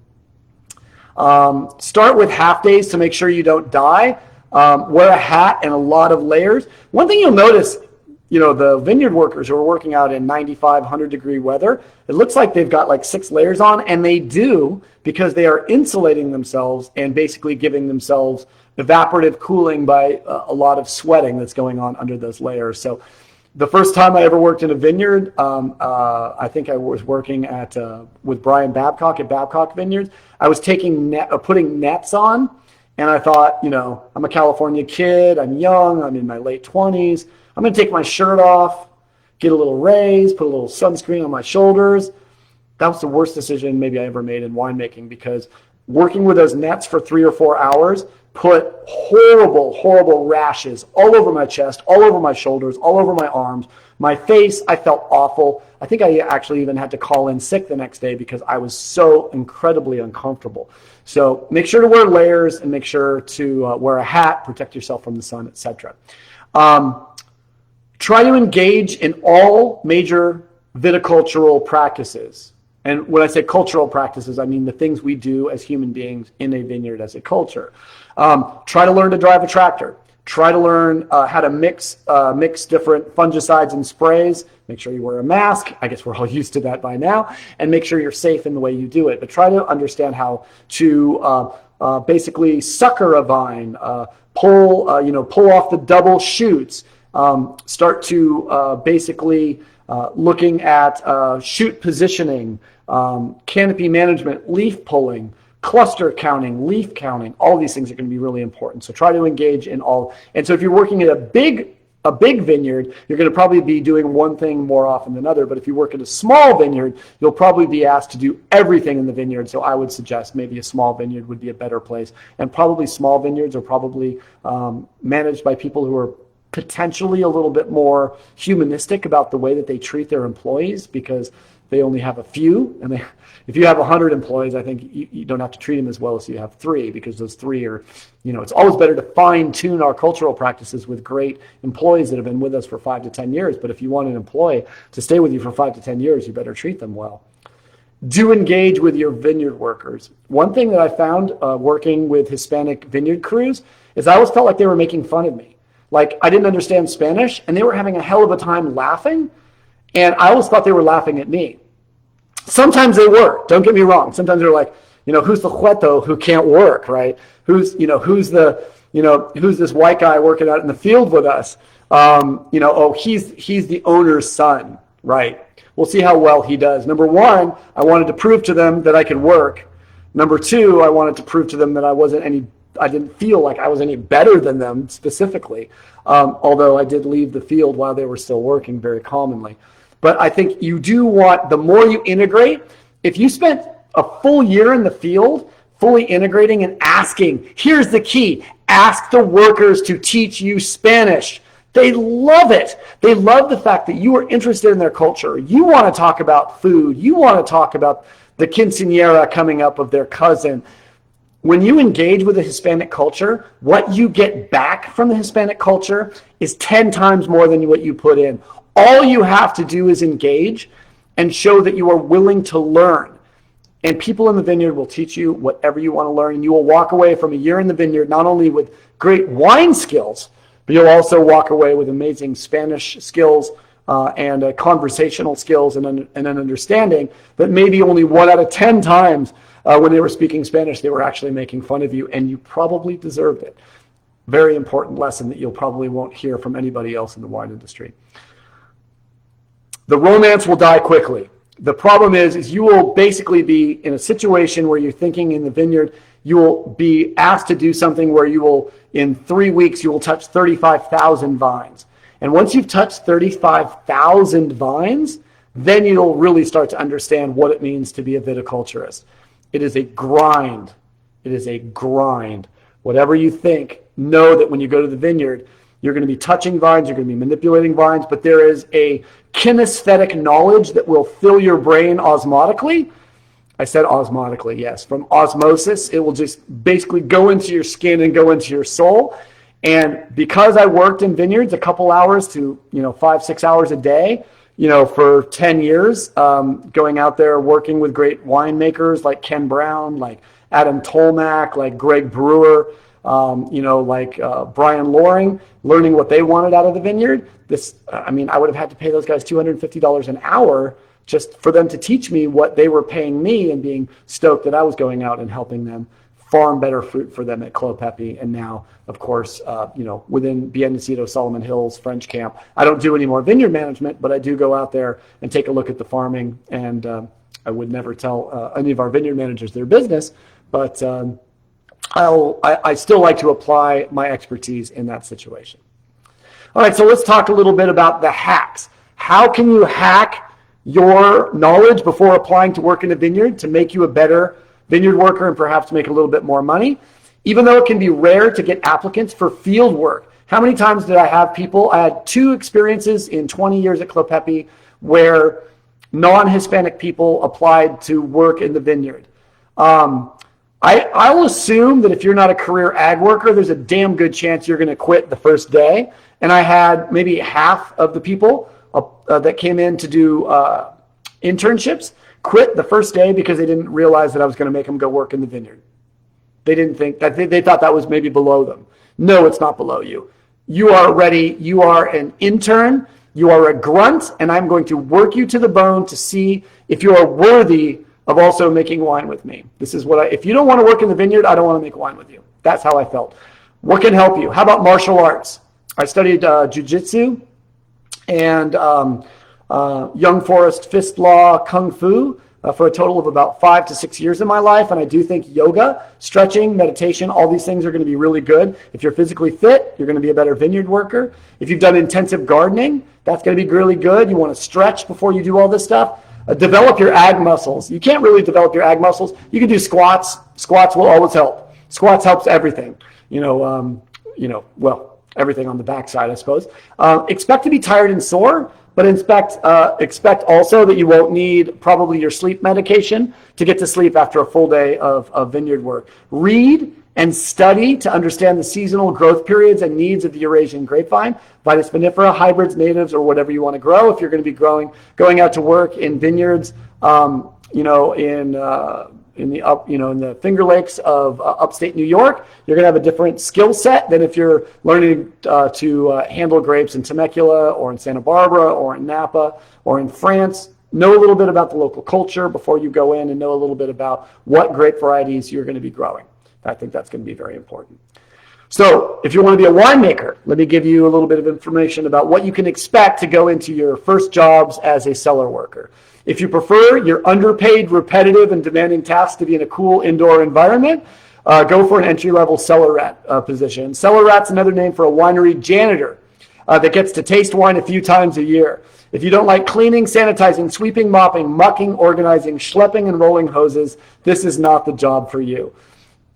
Start with half days to make sure you don't die. Wear a hat and a lot of layers. One thing you'll notice, the vineyard workers who are working out in 95, 100-degree weather, it looks like they've got like 6 layers on, and they do because they are insulating themselves and basically giving themselves evaporative cooling by a lot of sweating that's going on under those layers. So the first time I ever worked in a vineyard, I think I was working with Brian Babcock at Babcock Vineyards. I was putting nets on, and I thought, I'm a California kid, I'm young, I'm in my late 20s. I'm going to take my shirt off, get a little raise, put a little sunscreen on my shoulders. That was the worst decision maybe I ever made in winemaking, because working with those nets for 3 or 4 hours put horrible, horrible rashes all over my chest, all over my shoulders, all over my arms. My face, I felt awful. I think I actually even had to call in sick the next day because I was so incredibly uncomfortable. So make sure to wear layers and make sure to wear a hat, protect yourself from the sun, etc. Try to engage in all major viticultural practices. And when I say cultural practices, I mean the things we do as human beings in a vineyard as a culture. Try to learn to drive a tractor. Try to learn how to mix different fungicides and sprays. Make sure you wear a mask. I guess we're all used to that by now. And make sure you're safe in the way you do it. But try to understand how to basically sucker a vine, pull off the double shoots. Start to basically looking at shoot positioning, canopy management, leaf pulling, cluster counting, leaf counting. All these things are going to be really important. So try to engage in all. And so if you're working at a big vineyard, you're going to probably be doing one thing more often than other. But if you work at a small vineyard, you'll probably be asked to do everything in the vineyard. So I would suggest maybe a small vineyard would be a better place. And probably small vineyards are probably managed by people who are potentially a little bit more humanistic about the way that they treat their employees, because they only have a few. And if you have 100 employees, I think you don't have to treat them as well as you have 3, because those 3 are, it's always better to fine tune our cultural practices with great employees that have been with us for 5 to 10 years. But if you want an employee to stay with you for 5 to 10 years, you better treat them well. Do engage with your vineyard workers. One thing that I found working with Hispanic vineyard crews is I always felt like they were making fun of me. Like I didn't understand Spanish, and they were having a hell of a time laughing, and I always thought they were laughing at me. Sometimes they were, don't get me wrong. Sometimes they're like, who's the jueto who can't work, right? Who's this white guy working out in the field with us? He's the owner's son, right? We'll see how well he does. Number 1, I wanted to prove to them that I could work. Number 2, I wanted to prove to them that I didn't feel like I was any better than them specifically, although I did leave the field while they were still working very commonly. But I think you do want, the more you integrate, if you spent a full year in the field, fully integrating and asking, here's the key, ask the workers to teach you Spanish. They love it. They love the fact that you are interested in their culture. You want to talk about food. You want to talk about the quinceañera coming up of their cousin. When you engage with the Hispanic culture, what you get back from the Hispanic culture is 10 times more than what you put in. All you have to do is engage and show that you are willing to learn. And people in the vineyard will teach you whatever you want to learn. And you will walk away from a year in the vineyard not only with great wine skills, but you'll also walk away with amazing Spanish skills and conversational skills and an understanding that maybe only 1 out of 10 times when they were speaking Spanish, they were actually making fun of you, and you probably deserved it. Very important lesson that you'll probably won't hear from anybody else in the wine industry. The romance will die quickly. The problem is you will basically be in a situation where you're thinking in the vineyard, you will be asked to do something where you will, in 3 weeks, you will touch 35,000 vines. And once you've touched 35,000 vines, then you'll really start to understand what it means to be a viticulturist. It is a grind. It is a grind. Whatever you think, know that when you go to the vineyard, you're going to be touching vines, you're going to be manipulating vines, but there is a kinesthetic knowledge that will fill your brain osmotically. I said osmotically, yes. From osmosis, it will just basically go into your skin and go into your soul. And because I worked in vineyards a couple hours to 5-6 hours a day, for 10 years, going out there working with great winemakers like Ken Brown, like Adam Tolmack, like Greg Brewer, like Brian Loring, learning what they wanted out of the vineyard. I would have had to pay those guys $250 an hour just for them to teach me what they were paying me, and being stoked that I was going out and helping them farm better fruit for them at Clos Pepe. And now, of course, within Biennacido, Solomon Hills, French Camp, I don't do any more vineyard management, but I do go out there and take a look at the farming. And I would never tell any of our vineyard managers their business, but I still like to apply my expertise in that situation. All right, so let's talk a little bit about the hacks. How can you hack your knowledge before applying to work in a vineyard to make you a better vineyard worker and perhaps make a little bit more money? Even though it can be rare to get applicants for field work. How many times did I have people? I had 2 experiences in 20 years at Clos Pepe where non-Hispanic people applied to work in the vineyard. I'll assume that if you're not a career ag worker, there's a damn good chance you're going to quit the first day. And I had maybe half of the people that came in to do internships quit the first day because they didn't realize that I was going to make them go work in the vineyard. They didn't think that, they thought that was maybe below them. No, it's not below you. You are ready. You are an intern. You are a grunt, and I'm going to work you to the bone to see if you are worthy of also making wine with me. This is what if you don't want to work in the vineyard, I don't want to make wine with you. That's how I felt. What can help you? How about martial arts? I studied jiu-jitsu and Young Forest Fist Law Kung Fu for a total of about 5 to 6 years in my life. And I do think yoga, stretching, meditation, all these things are going to be really good. If you're physically fit, you're going to be a better vineyard worker. If you've done intensive gardening, that's going to be really good. You want to stretch before you do all this stuff. Develop your ag muscles. You can't really develop your ag muscles. You can do squats. Squats will always help. Squats helps everything. Everything on the backside, I suppose. Expect to be tired and sore, but expect also that you won't need probably your sleep medication to get to sleep after a full day of vineyard work. Read and study to understand the seasonal growth periods and needs of the Eurasian grapevine, Vitis vinifera, hybrids, natives, or whatever you want to grow. If you're going to be going out to work in vineyards, in the Finger Lakes of upstate New York, you're going to have a different skill set than if you're learning to handle grapes in Temecula or in Santa Barbara or in Napa or in France. Know a little bit about the local culture before you go in, and know a little bit about what grape varieties you're going to be growing. I think that's going to be very important. So if you want to be a winemaker, let me give you a little bit of information about what you can expect to go into your first jobs as a cellar worker. If you prefer your underpaid, repetitive, and demanding tasks to be in a cool indoor environment, go for an entry-level cellar rat position. Cellar rat's another name for a winery janitor that gets to taste wine a few times a year. If you don't like cleaning, sanitizing, sweeping, mopping, mucking, organizing, schlepping, and rolling hoses, this is not the job for you.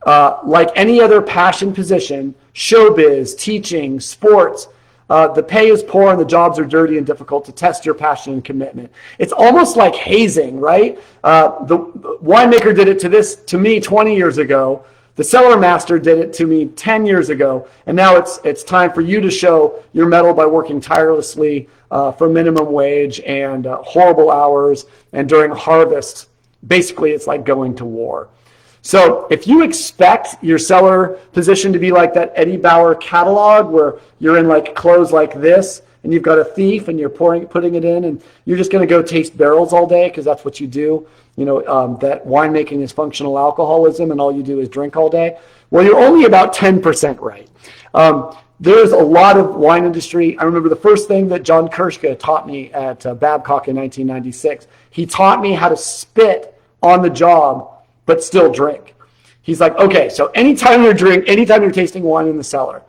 Like any other passion position, showbiz, teaching, sports, the pay is poor and the jobs are dirty and difficult to test your passion and commitment. It's almost like hazing, right? The winemaker did it to me 20 years ago. The cellar master did it to me 10 years ago. And now it's time for you to show your mettle by working tirelessly for minimum wage and horrible hours. And during harvest, basically it's like going to war. So if you expect your cellar position to be like that Eddie Bauer catalog where you're in like clothes like this and you've got a thief and you're putting it in and you're just going to go taste barrels all day because that's what you do, that winemaking is functional alcoholism and all you do is drink all day. Well, you're only about 10% right. There's a lot of wine industry. I remember the first thing that John Kershka taught me at Babcock in 1996. He taught me how to spit on the job but still drink. He's like, okay, so anytime you're tasting wine in the cellar,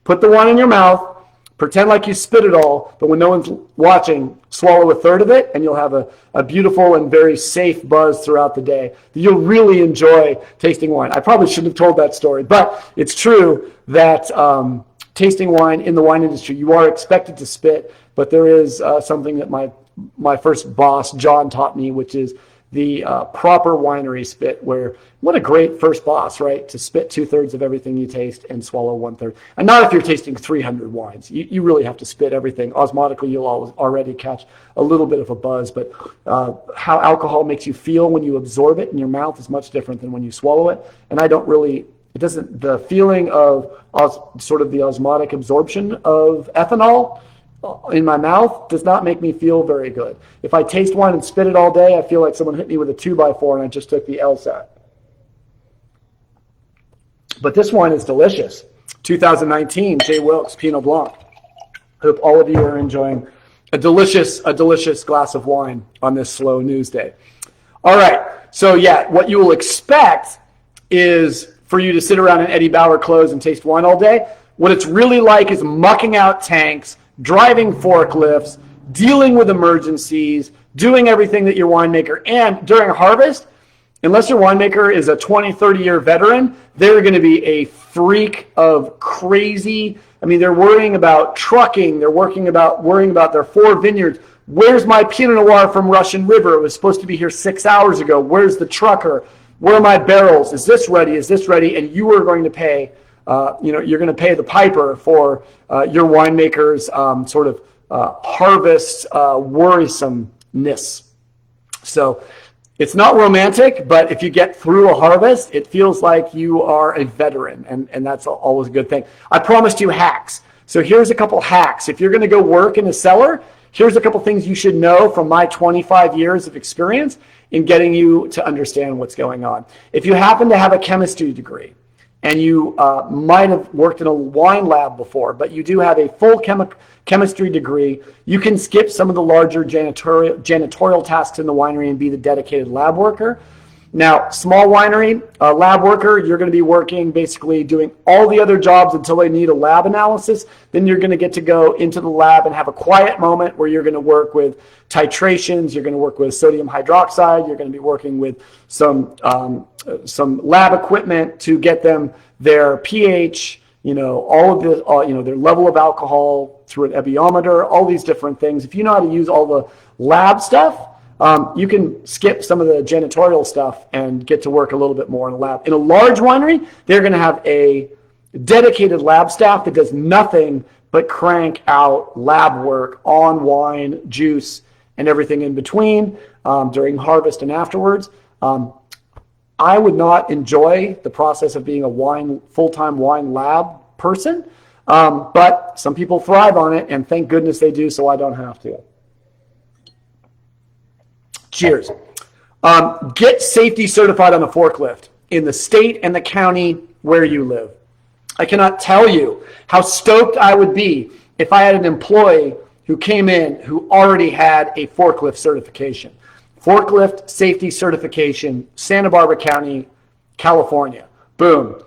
put the wine in your mouth, pretend like you spit it all, but when no one's watching, swallow a third of it, and you'll have a beautiful and very safe buzz throughout the day. You'll really enjoy tasting wine. I probably shouldn't have told that story, but it's true that tasting wine in the wine industry, you are expected to spit, but there is something that my first boss, John, taught me, which is the proper winery spit, where what a great first boss, right? To spit 2/3 of everything you taste and swallow 1/3. And not if you're tasting 300 wines. You really have to spit everything. Osmotically, you'll already catch a little bit of a buzz, but how alcohol makes you feel when you absorb it in your mouth is much different than when you swallow it. And the feeling of sort of the osmotic absorption of ethanol in my mouth does not make me feel very good. If I taste wine and spit it all day, I feel like someone hit me with a 2x4 and I just took the LSAT. But this wine is delicious. 2019 J. Wilkes Pinot Blanc. Hope all of you are enjoying a delicious glass of wine on this slow news day. All right, so yeah, what you will expect is for you to sit around in Eddie Bauer clothes and taste wine all day. What it's really like is mucking out tanks, driving forklifts, dealing with emergencies, doing everything that your winemaker, and during harvest, unless your winemaker is a 20, 30-year veteran, they're going to be a freak of crazy. I mean, they're worrying about trucking. They're worrying about their 4 vineyards. Where's my Pinot Noir from Russian River? It was supposed to be here 6 hours ago. Where's the trucker? Where are my barrels? Is this ready? Is this ready? And you are going to pay, you're going to pay the piper for your winemaker's sort of harvest worrisomeness. So it's not romantic, but if you get through a harvest, it feels like you are a veteran, and that's always a good thing. I promised you hacks. So here's a couple hacks. If you're going to go work in a cellar, here's a couple things you should know from my 25 years of experience in getting you to understand what's going on. If you happen to have a chemistry degree, and you might have worked in a wine lab before, but you do have a full chemistry degree, you can skip some of the larger janitorial tasks in the winery and be the dedicated lab worker. Now, small winery, lab worker, you're going to be working basically doing all the other jobs until they need a lab analysis. Then you're going to get to go into the lab and have a quiet moment where you're going to work with titrations, you're going to work with sodium hydroxide, you're going to be working with some lab equipment to get them their pH, all of the, their level of alcohol through an ebiometer, all these different things. If you know how to use all the lab stuff, you can skip some of the janitorial stuff and get to work a little bit more in a lab. In a large winery, they're going to have a dedicated lab staff that does nothing but crank out lab work on wine, juice, and everything in between during harvest and afterwards. I would not enjoy the process of being a full-time wine lab person, but some people thrive on it, and thank goodness they do, so I don't have to. Cheers. Get safety certified on a forklift in the state and the county where you live. I cannot tell you how stoked I would be if I had an employee who came in who already had a forklift certification. Forklift safety certification, Santa Barbara County, California. Boom.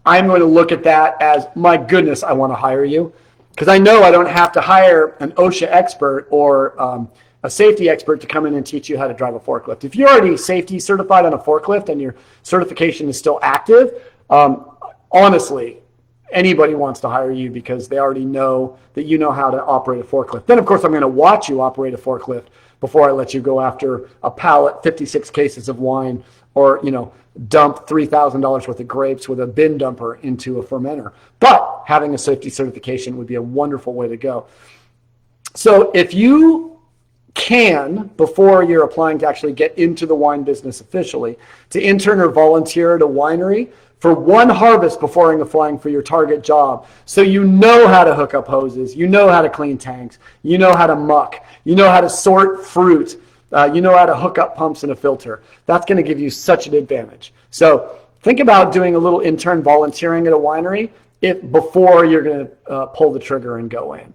I'm going to look at that as, my goodness, I want to hire you. Because I know I don't have to hire an OSHA expert or a safety expert to come in and teach you how to drive a forklift. If you're already safety certified on a forklift and your certification is still active, honestly, anybody wants to hire you because they already know that you know how to operate a forklift. Then, of course, I'm going to watch you operate a forklift before I let you go after a pallet, 56 cases of wine, or, dump $3,000 worth of grapes with a bin dumper into a fermenter. But having a safety certification would be a wonderful way to go. So if you can, before you're applying to actually get into the wine business officially, to intern or volunteer at a winery for one harvest before applying for your target job, so you know how to hook up hoses, you know how to clean tanks, you know how to muck, you know how to sort fruit, you know how to hook up pumps and a filter. That's going to give you such an advantage. So think about doing a little intern volunteering at a winery before you're going to pull the trigger and go in.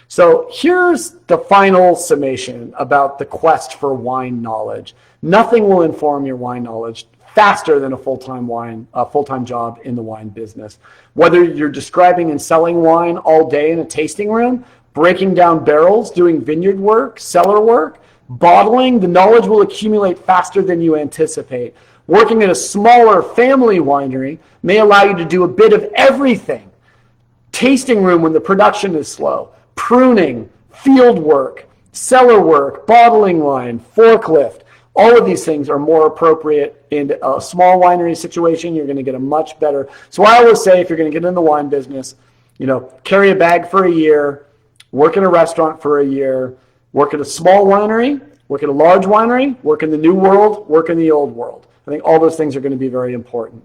So here's the final summation about the quest for wine knowledge. Nothing will inform your wine knowledge faster than a full-time job in the wine business. Whether you're describing and selling wine all day in a tasting room, breaking down barrels, doing vineyard work, cellar work, bottling, the knowledge will accumulate faster than you anticipate. Working in a smaller family winery may allow you to do a bit of everything. Tasting room when the production is slow, pruning, field work, cellar work, bottling line, forklift, All of these things are more appropriate in a small winery situation. You're going to get a much better. So I always say, if you're going to get in the wine business, carry a bag for a year, work in a restaurant for a year, work at a small winery, work at a large winery, work in the new world, work in the old world. I think all those things are going to be very important.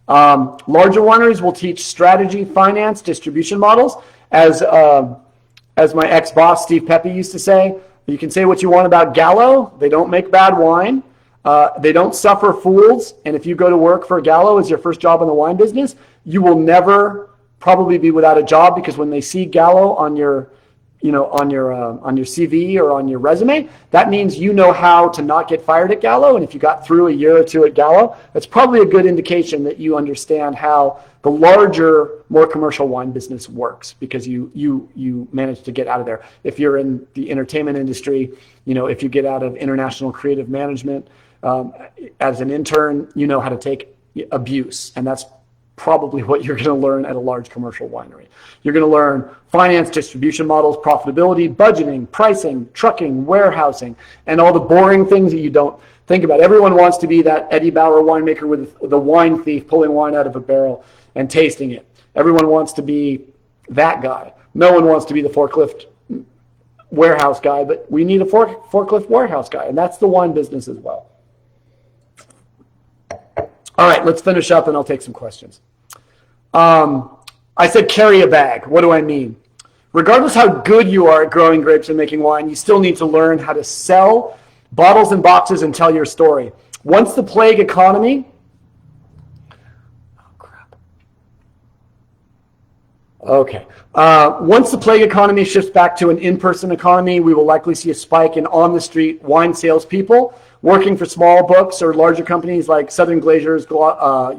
Larger wineries will teach strategy, finance, distribution models. As my ex-boss, Steve Pepe, used to say, you can say what you want about Gallo. They don't make bad wine. They don't suffer fools. And if you go to work for Gallo as your first job in the wine business, you will never probably be without a job, because when they see Gallo on your CV or on your resume, that means you know how to not get fired at Gallo. And if you got through a year or two at Gallo, that's probably a good indication that you understand how the larger, more commercial wine business works, because you managed to get out of there. If you're in the entertainment industry, if you get out of international creative management as an intern, you know how to take abuse, and that's probably what you're going to learn at a large commercial winery. You're going to learn finance, distribution models, profitability, budgeting, pricing, trucking, warehousing, and all the boring things that you don't think about. Everyone wants to be that Eddie Bauer winemaker with the wine thief pulling wine out of a barrel and tasting it. Everyone wants to be that guy. No one wants to be the forklift warehouse guy, but we need a forklift warehouse guy, and that's the wine business as well. All right, let's finish up and I'll take some questions. I said carry a bag. What do I mean? Regardless how good you are at growing grapes and making wine, you still need to learn how to sell bottles and boxes and tell your story. Once the plague economy, once the plague economy shifts back to an in-person economy, we will likely see a spike in on-the-street wine salespeople working for small books or larger companies like Southern Glazers,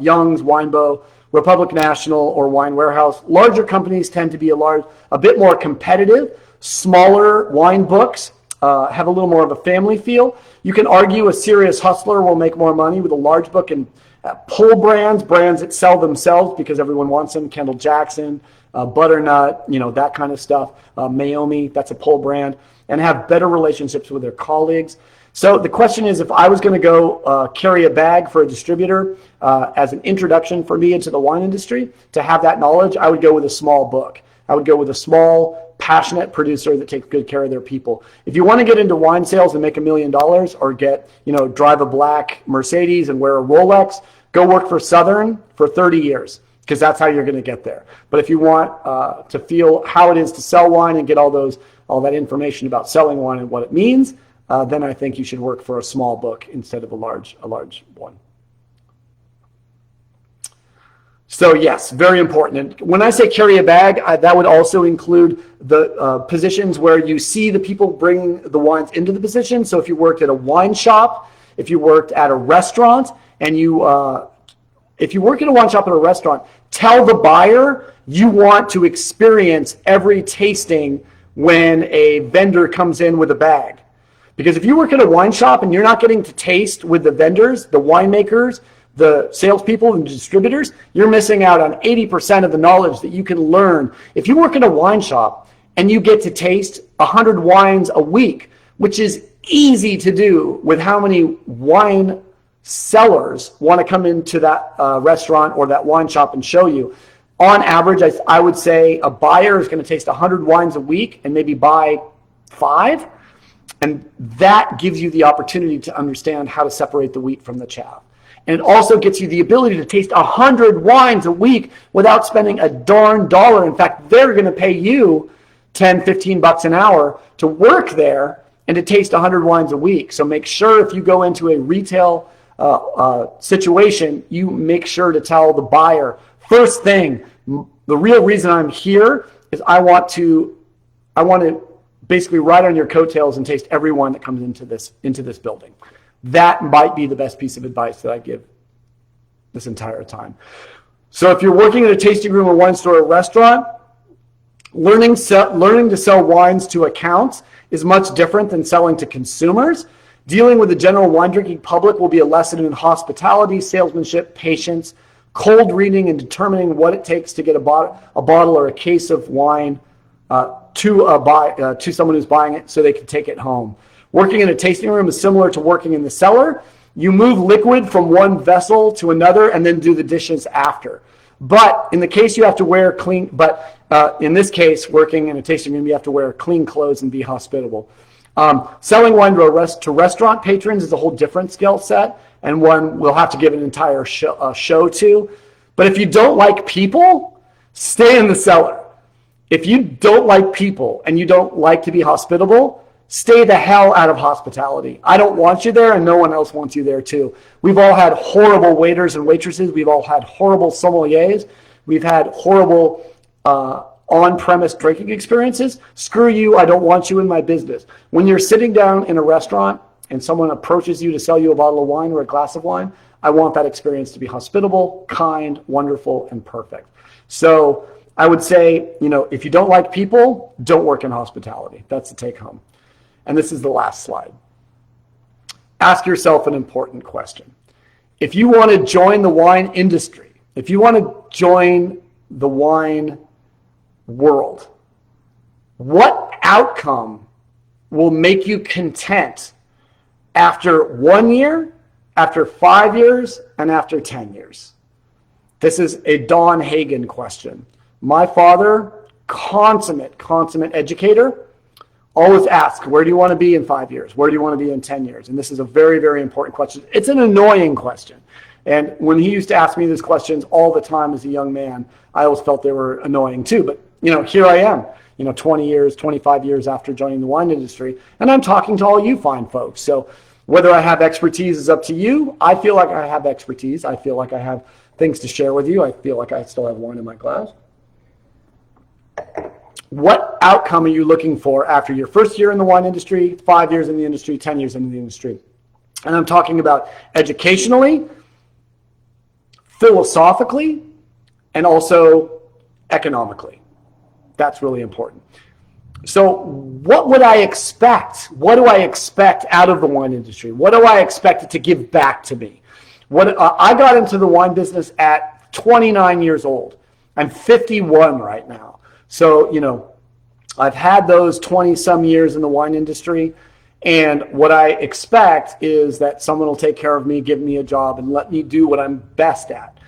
Young's, Winebow, Republic National, or Wine Warehouse. Larger companies tend to be a bit more competitive. Smaller wine books have a little more of a family feel. You can argue a serious hustler will make more money with a large book and pull brands that sell themselves because everyone wants them. Kendall Jackson, Butternut, that kind of stuff. Mayomi, that's a pull brand, and have better relationships with their colleagues. So the question is, if I was going to go carry a bag for a distributor as an introduction for me into the wine industry, to have that knowledge, I would go with a small book. I would go with a small, passionate producer that takes good care of their people. If you want to get into wine sales and make $1 million, or drive a black Mercedes and wear a Rolex, go work for Southern for 30 years, because that's how you're going to get there. But if you want to feel how it is to sell wine and get all that information about selling wine and what it means, then I think you should work for a small book instead of a large one. So yes, very important. And when I say carry a bag, that would also include the positions where you see the people bringing the wines into the position. So if you worked at a wine shop, if you worked at a restaurant, and if you work at a wine shop or a restaurant, tell the buyer you want to experience every tasting when a vendor comes in with a bag. Because if you work at a wine shop and you're not getting to taste with the vendors, the winemakers, the salespeople and distributors, you're missing out on 80% of the knowledge that you can learn. If you work in a wine shop and you get to taste 100 wines a week, which is easy to do with how many wine sellers want to come into that restaurant or that wine shop and show you. On average, I would say a buyer is going to taste 100 wines a week and maybe buy 5. And that gives you the opportunity to understand how to separate the wheat from the chaff. And it also gets you the ability to taste 100 wines a week without spending a darn dollar. In fact, they're going to pay you $10-15 an hour to work there and to taste 100 wines a week. So make sure if you go into a retail situation, you make sure to tell the buyer, first thing, the real reason I'm here is I want to basically ride on your coattails and taste every wine that comes into this building. That might be the best piece of advice that I give this entire time. So if you're working at a tasting room, a wine store, or restaurant, learning to sell wines to accounts is much different than selling to consumers. Dealing with the general wine drinking public will be a lesson in hospitality, salesmanship, patience, cold reading, and determining what it takes to get a bottle or a case of wine to someone who's buying it so they can take it home. Working in a tasting room is similar to working in the cellar. You move liquid from one vessel to another and then do the dishes after. But in the case you have to wear clean, in this case, working in a tasting room, you have to wear clean clothes and be hospitable. Selling wine to restaurant patrons is a whole different skill set, and one we'll have to give an entire show to. But if you don't like people, stay in the cellar. If you don't like people and you don't like to be hospitable, stay the hell out of hospitality. I don't want you there, and no one else wants you there too. We've all had horrible waiters and waitresses. We've all had horrible sommeliers. We've had horrible on-premise drinking experiences. Screw you, I don't want you in my business. When you're sitting down in a restaurant and someone approaches you to sell you a bottle of wine or a glass of wine, I want that experience to be hospitable, kind, wonderful, and perfect. So I would say, if you don't like people, don't work in hospitality. That's the take home. And this is the last slide. Ask yourself an important question. If you want to join the wine industry, if you want to join the wine world, what outcome will make you content after 1 year, after 5 years, and after 10 years? This is a Don Hagen question. My father, consummate educator, always ask, where do you want to be in 5 years? Where do you want to be in 10 years? And this is a very, very important question. It's an annoying question. And when he used to ask me these questions all the time as a young man, I always felt they were annoying too. But, here I am, 20 years, 25 years after joining the wine industry, and I'm talking to all you fine folks. So whether I have expertise is up to you. I feel like I have expertise. I feel like I have things to share with you. I feel like I still have wine in my glass. What outcome are you looking for after your first year in the wine industry, 5 years in the industry, 10 years in the industry? And I'm talking about educationally, philosophically, and also economically. That's really important. So what would I expect? What do I expect out of the wine industry? What do I expect it to give back to me? I got into the wine business at 29 years old. I'm 51 right now. So, I've had those 20-some years in the wine industry, and what I expect is that someone will take care of me, give me a job, and let me do what I'm best at.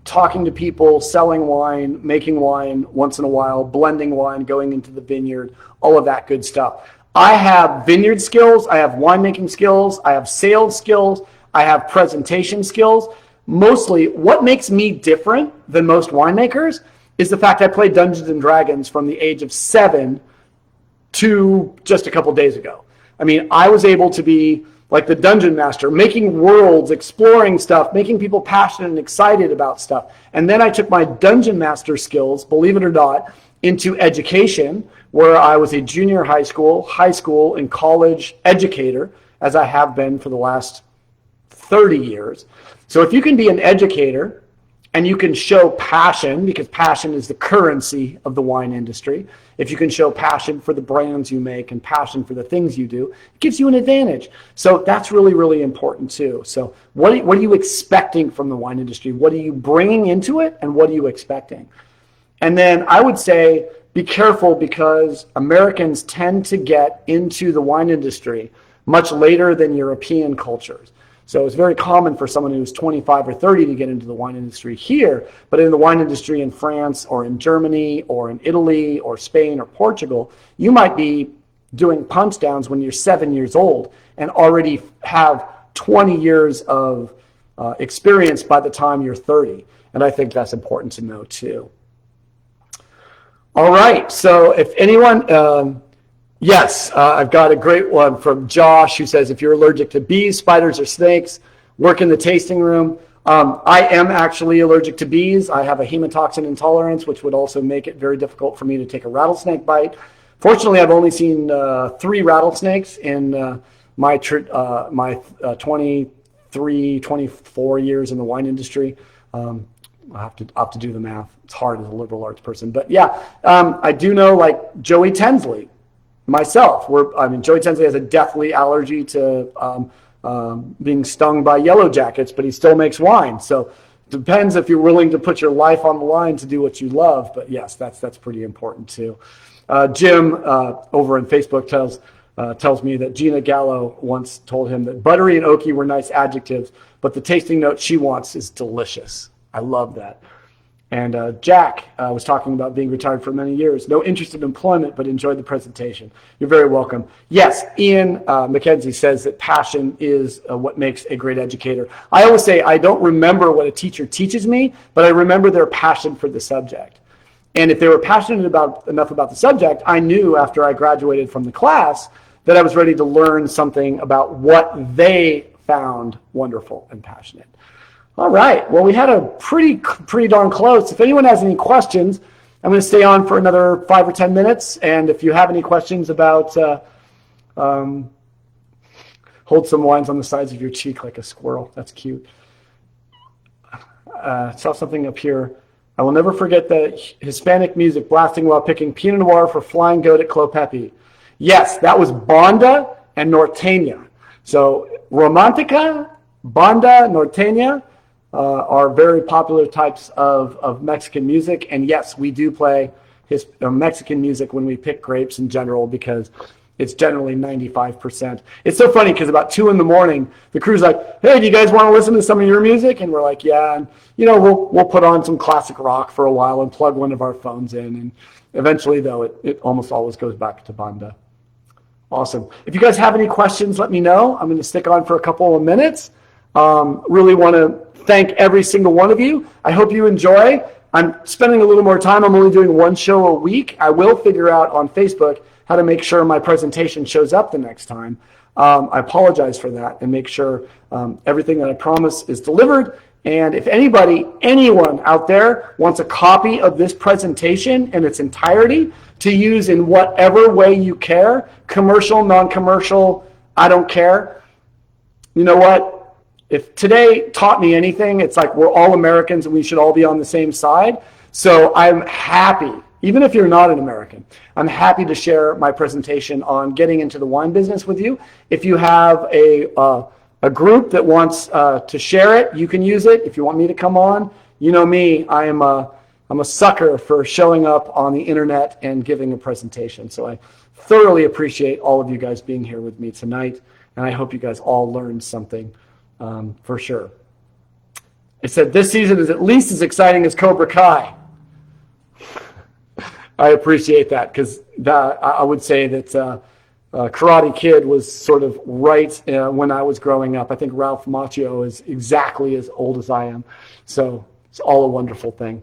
Talking to people, selling wine, making wine once in a while, blending wine, going into the vineyard, all of that good stuff. I have vineyard skills, I have winemaking skills, I have sales skills, I have presentation skills. Mostly, what makes me different than most winemakers is the fact I played Dungeons and Dragons from the age of 7 to just a couple days ago. I mean, I was able to be like the dungeon master, making worlds, exploring stuff, making people passionate and excited about stuff. And then I took my dungeon master skills, believe it or not, into education, where I was a junior high school, and college educator, as I have been for the last 30 years. So if you can be an educator and you can show passion, because passion is the currency of the wine industry, if you can show passion for the brands you make and passion for the things you do, it gives you an advantage. So that's really, really important too. So what are you expecting from the wine industry? What are you bringing into it, and what are you expecting? And then I would say be careful, because Americans tend to get into the wine industry much later than European cultures. So it's very common for someone who's 25 or 30 to get into the wine industry here, but in the wine industry in France or in Germany or in Italy or Spain or Portugal, you might be doing Punchdowns when you're 7 years old and already have 20 years of experience by the time you're 30. And I think that's important to know too. All right, so if anyone... Yes, I've got a great one from Josh, who says, if you're allergic to bees, spiders, or snakes, work in the tasting room. I am actually allergic to bees. I have a hemotoxin intolerance, which would also make it very difficult for me to take a rattlesnake bite. Fortunately, I've only seen 3 rattlesnakes in my 23, 24 years in the wine industry. I'll have to do the math. It's hard as a liberal arts person. But yeah, I do know, like Joey Tensley, myself, Joey Tensley has a deathly allergy to being stung by yellow jackets, but he still makes wine. So it depends if you're willing to put your life on the line to do what you love. But yes, that's pretty important too. Jim over on Facebook tells me that Gina Gallo once told him that buttery and oaky were nice adjectives, but the tasting note she wants is delicious. I love that. And Jack was talking about being retired for many years. No interest in employment, but enjoyed the presentation. You're very welcome. Yes, Ian McKenzie says that passion is what makes a great educator. I always say I don't remember what a teacher teaches me, but I remember their passion for the subject. And if they were passionate enough about the subject, I knew after I graduated from the class that I was ready to learn something about what they found wonderful and passionate. All right. Well, we had a pretty darn close. If anyone has any questions, I'm going to stay on for another 5 or 10 minutes. And if you have any questions about, hold some lines on the sides of your cheek like a squirrel. That's cute. Saw something up here. I will never forget the Hispanic music blasting while picking Pinot Noir for Flying Goat at Clopepi. Yes, that was Banda and Norteña. So Romantica, Banda, Norteña are very popular types of Mexican music. And yes, we do play Mexican music when we pick grapes in general because it's generally 95%. It's so funny because about 2 a.m, the crew's like, hey, do you guys want to listen to some of your music? And we're like, yeah. And, we'll put on some classic rock for a while and plug one of our phones in. And eventually, though, it almost always goes back to Banda. Awesome. If you guys have any questions, let me know. I'm going to stick on for a couple of minutes. Really want to thank every single one of you. I hope you enjoy. I'm spending a little more time. I'm only doing 1 show a week. I will figure out on Facebook how to make sure my presentation shows up the next time. I apologize for that and make sure everything that I promise is delivered. And if anyone out there wants a copy of this presentation in its entirety to use in whatever way you care, commercial, non-commercial, I don't care. You know what? If today taught me anything, it's like we're all Americans and we should all be on the same side. So I'm happy, even if you're not an American, I'm happy to share my presentation on getting into the wine business with you. If you have a group that wants to share it, you can use it. If you want me to come on, you know me, I'm a sucker for showing up on the internet and giving a presentation. So I thoroughly appreciate all of you guys being here with me tonight. And I hope you guys all learned something for sure. It said this season is at least as exciting as Cobra Kai. I appreciate that because I would say that Karate Kid was sort of right when I was growing up. I think Ralph Macchio is exactly as old as I am. So it's all a wonderful thing.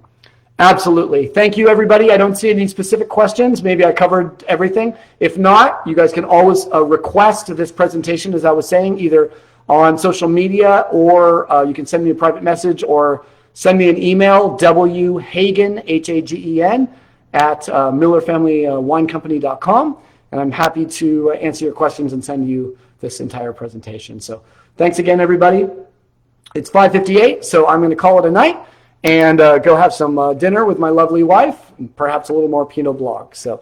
Absolutely. Thank you, everybody. I don't see any specific questions. Maybe I covered everything. If not, you guys can always request this presentation, as I was saying, either on social media or you can send me a private message or send me an email, Hagen, Hagen, at millerfamilywinecompany.com. And I'm happy to answer your questions and send you this entire presentation. So thanks again, everybody. It's 5:58, so I'm going to call it a night and go have some dinner with my lovely wife and perhaps a little more Pinot Blanc. So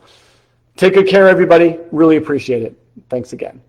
take good care, everybody. Really appreciate it. Thanks again.